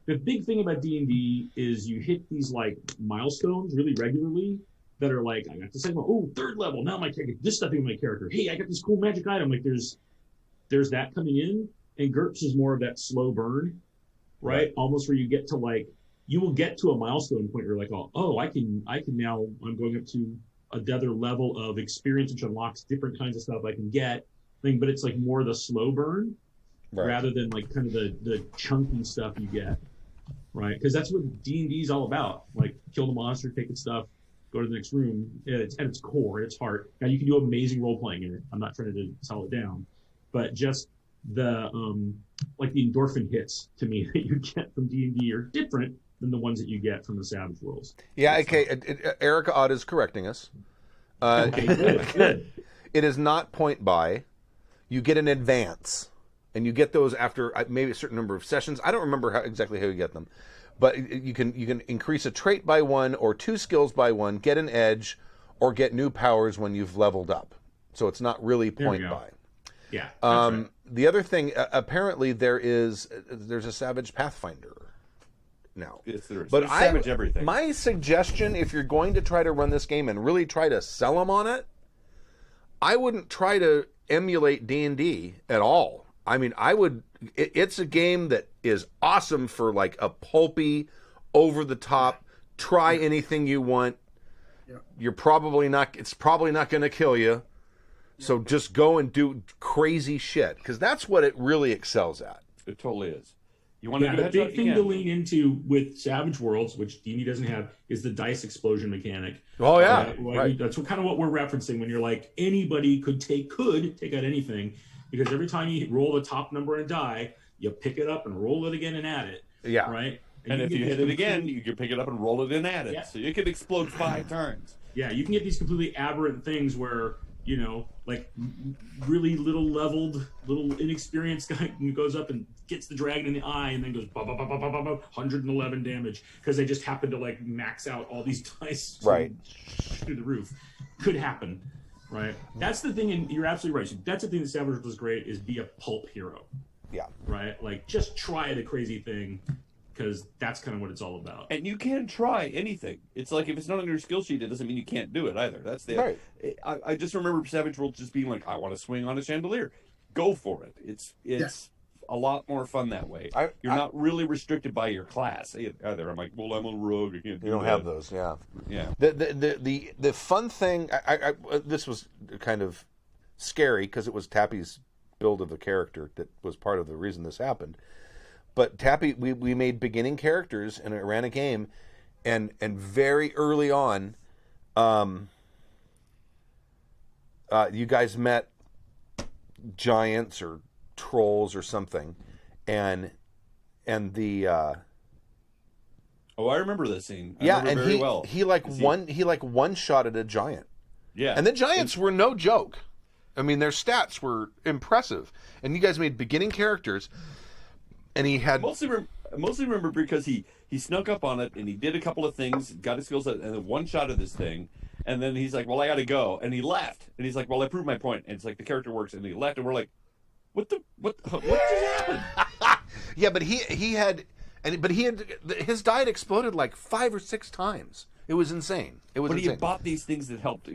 the big thing about D&D is you hit these like milestones really regularly that are like, I got the second one, oh, 3rd level, now my character, this stuff in my character. Hey, I got this cool magic item. Like there's that coming in, and GURPS is more of that slow burn, right? Almost where you get to like, you will get to a milestone point where you're like, I can now, I'm going up to another level of experience, which unlocks different kinds of stuff I can get. But it's like more the slow burn rather than like kind of the chunky stuff you get. Right, because that's what D&D is all about. Like, kill the monster, take its stuff, go to the next room. It's at its core, its heart. Now, you can do amazing role playing in it. I'm not trying to sell it down, but just the like the endorphin hits to me that you get from D&D are different than the ones that you get from the Savage Worlds. Yeah, okay. Erica Ott is correcting us. Okay, good. It is not point buy. You get an advance. And you get those after maybe a certain number of sessions. I don't remember exactly how you get them, but you can increase a trait by 1 or 2 skills by 1, get an edge, or get new powers when you've leveled up. So it's not really point buy. Yeah. Right. The other thing, apparently there's a Savage Pathfinder now. Yes, there is. But There's Savage everything. My suggestion, if you're going to try to run this game and really try to sell them on it, I wouldn't try to emulate D&D at all. I mean, it's a game that is awesome for like a pulpy, over the top, try anything you want. Yeah. It's probably not going to kill you. So just go and do crazy shit, because that's what it really excels at. It totally is. You want to do the big thing to lean into with Savage Worlds, which D&D doesn't have, is the dice explosion mechanic. Oh yeah, right. That's kind of what we're referencing when you're like, anybody could take out anything. Because every time you roll the top number and die, you pick it up and roll it again and add it. Yeah. Right? And if you hit it again, you can pick it up and roll it and add it. Yeah. So you can explode 5 turns. Yeah, you can get these completely aberrant things where you know, like really little inexperienced guy who goes up and gets the dragon in the eye and then goes 111 damage because they just happen to like max out all these dice Right. through the roof. Could happen, right? That's the thing, and you're absolutely right. So that's the thing that Savage Worlds is great, is be a pulp hero. Yeah. Right? Like, just try the crazy thing, because that's kind of what it's all about. And you can try anything. It's like, if it's not on your skill sheet, it doesn't mean you can't do it either. That's the Right. I just remember Savage Worlds just being like, I want to swing on a chandelier. Go for it. It's a lot more fun that way. You're not really restricted by your class either. I'm like, well, I'm a rogue. I can't do You don't that. have those, yeah. Yeah. The fun thing, this was kind of scary because it was Tappy's build of the character that was part of the reason this happened. But Tappy, we made beginning characters and it ran a game, and very early on, you guys met giants or trolls or something, and the Oh, I remember this scene. I yeah, remember and very well. he one shot at a giant. Yeah. And the giants were no joke. I mean, their stats were impressive. And you guys made beginning characters, and he had mostly remember because he snuck up on it and he did a couple of things, got his skills up, and then one shot of this thing, and then he's like, "Well, I got to go," and he left, and he's like, "Well, I proved my point," and it's like the character works, and he left, and we're like, "What just happened?" Yeah, but he had his die had exploded like 5 or 6 times. It was insane. It was But insane. he bought these things that helped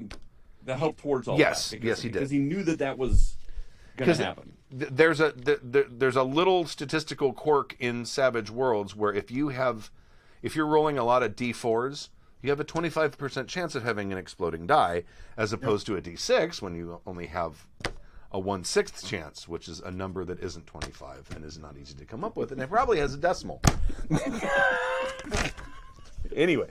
towards all Yes, that. yes, he did. Because he knew that was going to happen. There's a little statistical quirk in Savage Worlds where if you're rolling a lot of D4s, you have a 25% chance of having an exploding die, as opposed to a D6 when you only have a 1/6 chance, which is a number that isn't 25 and is not easy to come up with, and it probably has a decimal. Anyway.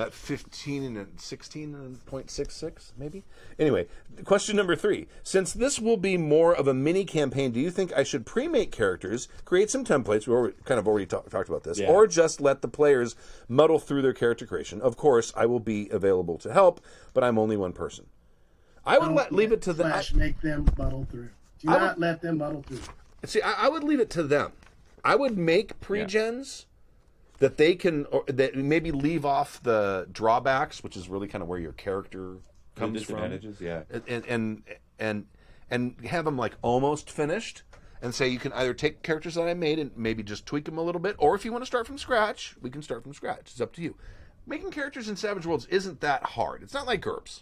15 and 16.66, maybe? Anyway, question number 3. Since this will be more of a mini campaign, do you think I should pre-make characters, create some templates, we already talked about this, or just let the players muddle through their character creation? Of course, I will be available to help, but I'm only one person. I would leave it to them. Make them muddle through. Do not let them muddle through. See, I would leave it to them. I would make pre-gens that they can, or that maybe leave off the drawbacks, which is really kind of where your character comes from. Disadvantages, yeah. And have them like almost finished, and say you can either take characters that I made and maybe just tweak them a little bit, or if you want to start from scratch, we can start from scratch. It's up to you. Making characters in Savage Worlds isn't that hard. It's not like GURPS.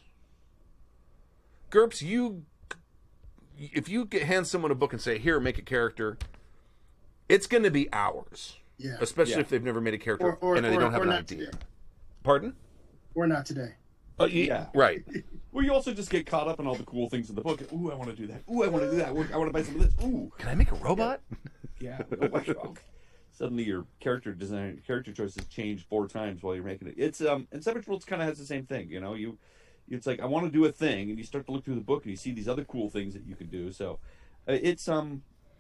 GURPS, if you hand someone a book and say, "Here, make a character," it's going to be hours. Yeah. Especially if they've never made a character and they don't have an idea. Today. Pardon? Or not today. Yeah. Right. Well, you also just get caught up in all the cool things in the book. Ooh, I want to do that. Ooh, I want to do that. I want to buy some of this. Ooh. Can I make a robot? Yeah. Suddenly your character choices change 4 times while you're making it. It's and Savage Worlds kind of has the same thing. You know, it's like, I want to do a thing, and you start to look through the book and you see these other cool things that you can do. So it's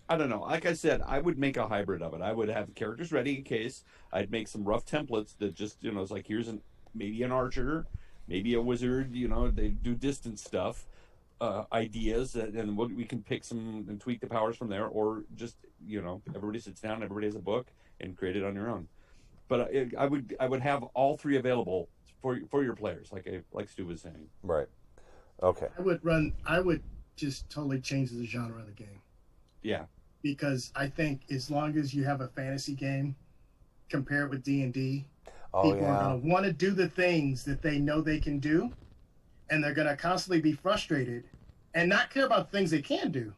I don't know. Like I said, I would make a hybrid of it. I would have the characters ready in case. I'd make some rough templates that just, it's like, here's maybe an archer, maybe a wizard, they do distance stuff, ideas, and we can pick some and tweak the powers from there, or just, everybody sits down, everybody has a book, and create it on your own. But I would have all 3 available for your players, like Stu was saying. Right. Okay. I would just totally change the genre of the game. Yeah. Because I think as long as you have a fantasy game, compare it with D&D, people are going to want to do the things that they know they can do, and they're going to constantly be frustrated and not care about the things they can do.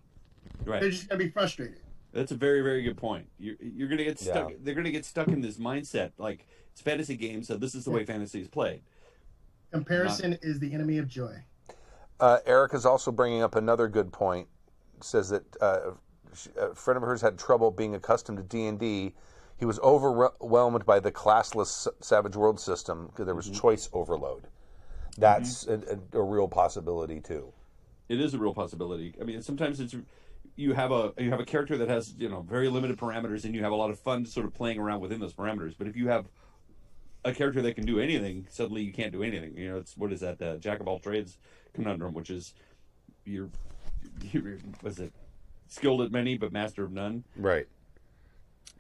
Right. They're just going to be frustrated. That's a very, very good point. You're going to get stuck. Yeah. They're going to get stuck in this mindset, like, it's a fantasy game, so this is the way fantasy is played. Comparison is the enemy of joy. Eric is also bringing up another good point. Says that a friend of hers had trouble being accustomed to D&D. He was overwhelmed by the classless Savage World system because there was choice overload. That's a real possibility too. It is a real possibility. I mean, sometimes you have a character that has very limited parameters, and you have a lot of fun sort of playing around within those parameters. But if you have a character that can do anything, suddenly you can't do anything. It's what is that? The Jack of all trades conundrum, which is you're was it skilled at many but master of none? Right.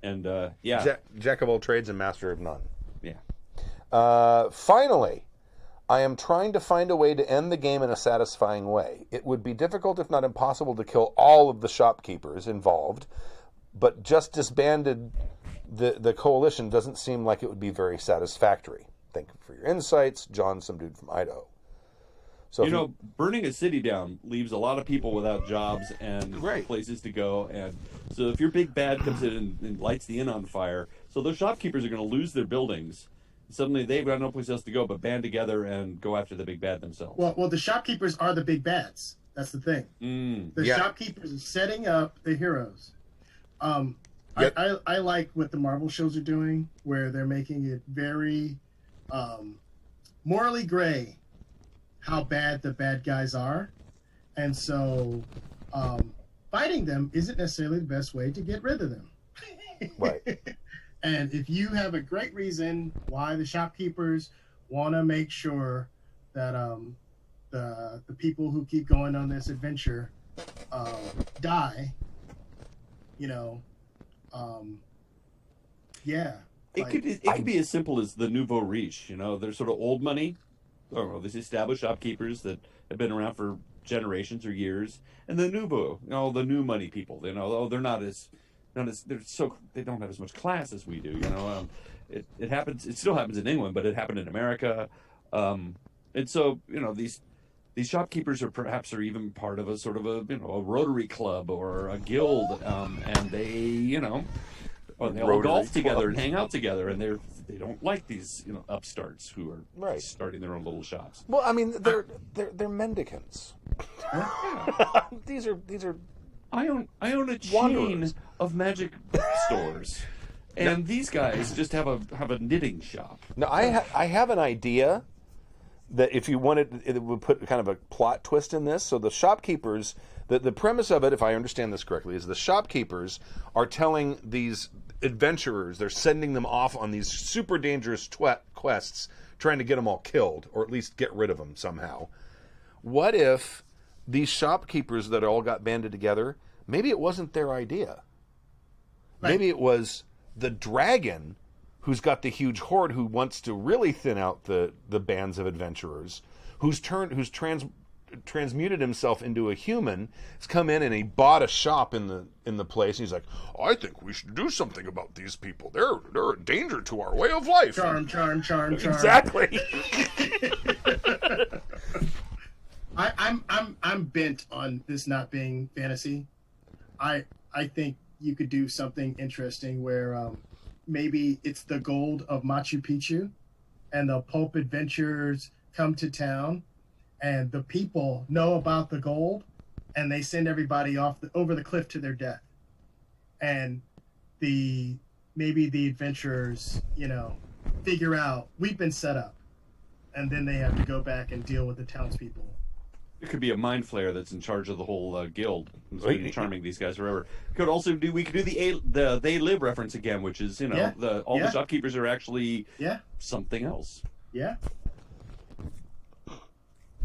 And yeah, Jack of all trades and master of none. yeah. Finally, I am trying to find a way to end the game in a satisfying way. It would be difficult, if not impossible, to kill all of the shopkeepers involved, but just disbanded the coalition doesn't seem like it would be very satisfactory. Thank you for your insights, John, some dude from Idaho. So You know, burning a city down leaves a lot of people without jobs and Right. places to go. And so if your big bad comes in and lights the inn on fire, so those shopkeepers are going to lose their buildings. Suddenly they've got no place else to go but band together and go after the big bad themselves. Well, the shopkeepers are the big bads. That's the thing. The Yeah. shopkeepers are setting up the heroes. Yep. I like what the Marvel shows are doing, where they're making it very morally gray how bad the bad guys are, and so fighting them isn't necessarily the best way to get rid of them. Right. And if you have a great reason why the shopkeepers want to make sure that the people who keep going on this adventure die, you know, yeah. It could be as simple as the nouveau riche. You know, they're sort of old money. I don't know, these established shopkeepers that have been around for generations or years, and the nouveau, the new money people. You know, they're not as they don't have as much class as we do. You know, it happens. It still happens in England, but it happened in America, and so these shopkeepers are even part of a sort of a Rotary club or a guild, and they they all Rotary golf together clubs. and hang out together, and they don't like these upstarts who are Right. starting their own little shops. Well, I mean, they're mendicants. These are I own a chain Wanderers. of magic stores, and these guys just have a knitting shop. Now, I have an idea that if you wanted, it would put kind of a plot twist in this. So the shopkeepers, the premise of it, if I understand this correctly, is the shopkeepers are telling these adventurers, they're sending them off on these super dangerous quests, trying to get them all killed, or at least get rid of them somehow. What if these shopkeepers that all got banded together, maybe it wasn't their idea? Right. Maybe it was the dragon who's got the huge horde who wants to really thin out the bands of adventurers, who's transmuted himself into a human. He's come in and he bought a shop in the place. And he's like, I think we should do something about these people. They're a danger to our way of life. Charm. Exactly. I'm bent on this not being fantasy. I think you could do something interesting where maybe it's the gold of Machu Picchu, and the pulp adventurers come to town, and the people know about the gold, and they send everybody over the cliff to their death. And maybe the adventurers, figure out we've been set up, and then they have to go back and deal with the townspeople. It could be a mind flayer that's in charge of the whole guild, who's been charming these guys forever. We could do the they live reference again, which is the shopkeepers are actually something else. Yeah.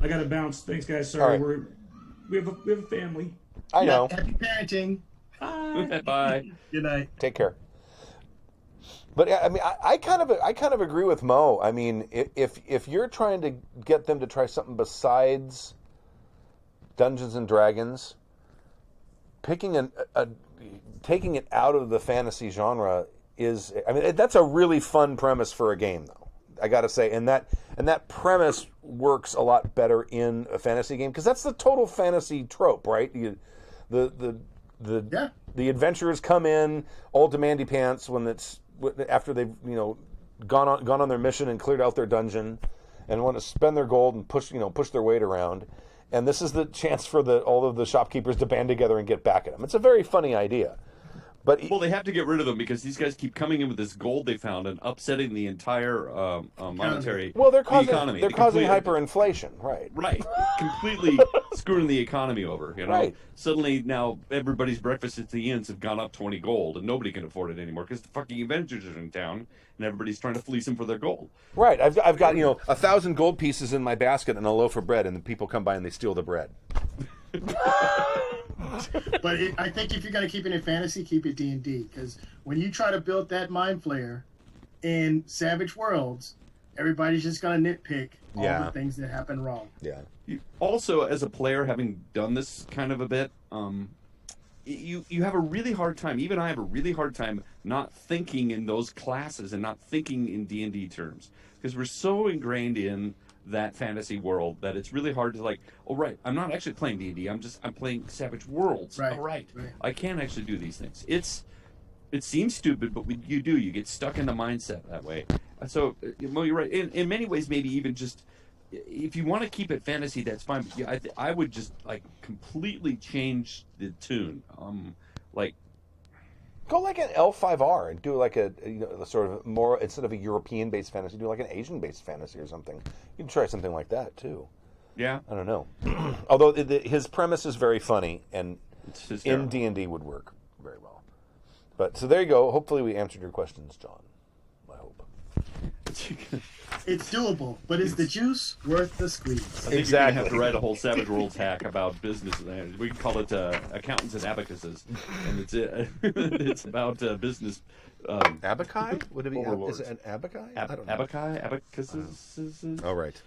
I gotta bounce. Thanks, guys. All Sorry, right. we have a family. I know. Happy parenting. Bye. Bye. Good night. Take care. But I mean, I kind of agree with Mo. I mean, if you're trying to get them to try something besides Dungeons and Dragons, taking it out of the fantasy genre is, I mean, that's a really fun premise for a game, though. I got to say, and that premise works a lot better in a fantasy game because that's the total fantasy trope, right? The adventurers come in all demandy pants after they've gone on their mission and cleared out their dungeon and want to spend their gold and push their weight around. And this is the chance for all of the shopkeepers to band together and get back at them. It's a very funny idea. But Well, they have to get rid of them because these guys keep coming in with this gold they found and upsetting the entire monetary they're causing economy. They're causing hyperinflation, right? Right. Completely screwing the economy over, Right. Suddenly now everybody's breakfast at the inns have gone up 20 gold and nobody can afford it anymore because the fucking adventurers are in town and everybody's trying to fleece them for their gold. Right. I've got 1,000 gold pieces in my basket and a loaf of bread, and the people come by and they steal the bread. But I think if you're going to keep it in fantasy, keep it D&D. Because when you try to build that mind flayer in Savage Worlds, everybody's just going to nitpick all the things that happen wrong. Yeah. You also, as a player, having done this kind of a bit, you have a really hard time. Even I have a really hard time not thinking in those classes and not thinking in D&D terms, because we're so ingrained in that fantasy world that it's really hard to like. Oh right, I'm not actually playing D&D. I'm playing Savage Worlds. Right. Oh, right. I can't actually do these things. It seems stupid, but you get stuck in the mindset that way. So, well, you're right. In many ways, maybe even just if you want to keep it fantasy, that's fine. But yeah, I would just like completely change the tune. Like Go like an L5R and do like a sort of more, instead of a European-based fantasy, do like an Asian-based fantasy or something. You can try something like that too. Yeah, I don't know. Although his premise is very funny, and in D&D would work very well. But so there you go. Hopefully we answered your questions, John. I hope. It's doable, but is the juice worth the squeeze? I think you're going to have to write a whole Savage Worlds hack about business. We can call it accountants and abacuses, and it's about business. Abaci? Would it be? Is it an abaci? I don't know. Abaci, abacuses. All right.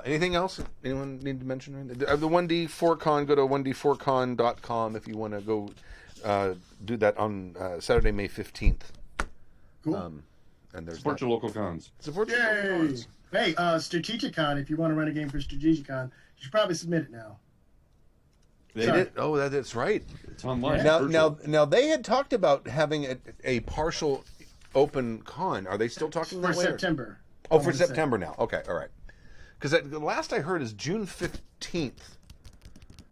Anything else? Anyone need to mention? The 1D4Con. Go to 1d4con.com if you want to go do that on Saturday, May 15th. Cool. And there's Support your local cons. Support your local cons. Hey, Strategicon, if you want to run a game for Strategicon, you should probably submit it now. They did. Oh, that's right. It's online. Now they had talked about having a partial open con. Are they still talking For that way? September. Oh, for September now. Okay, all right. Because the last I heard is June 15th.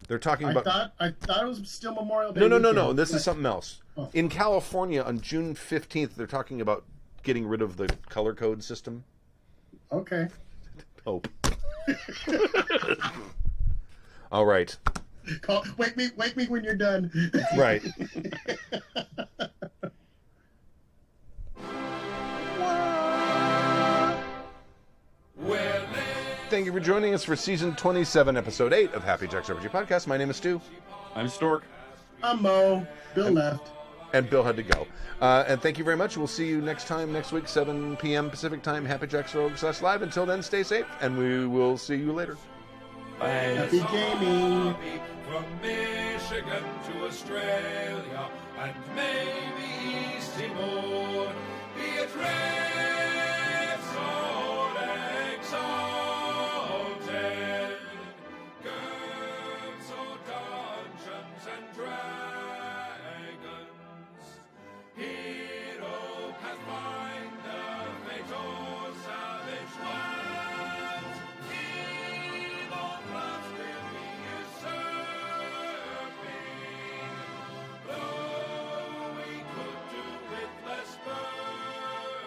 They're talking about. I thought it was still Memorial Day. No. This is something else. Oh. In California, on June 15th, they're talking about getting rid of the color code system. Okay. Hope. All right. Wake me when you're done. Right. Thank you for joining us for season 27, episode 8 of Happy Jacks RPG Podcast. My name is Stu. I'm Stork. I'm Mo. Bill left. And Bill had to go. And thank you very much. We'll see you next week, 7 p.m. Pacific time, happyjacksrogue.live. Until then, stay safe, and we will see you later. Bye. Happy gaming. From Michigan to Australia and maybe East Timor, be it red, sword, exalted, girls or dungeons and dragons, hero, pathfinder, fate or savage lands, evil plots will be usurping, though we could do with less burping.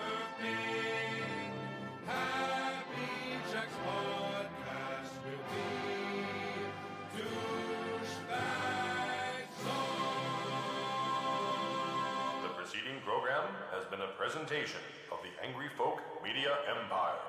Happy Jack's podcast will be douchebags on. The preceding program has been a presentation of the Angry Folk Media Empire.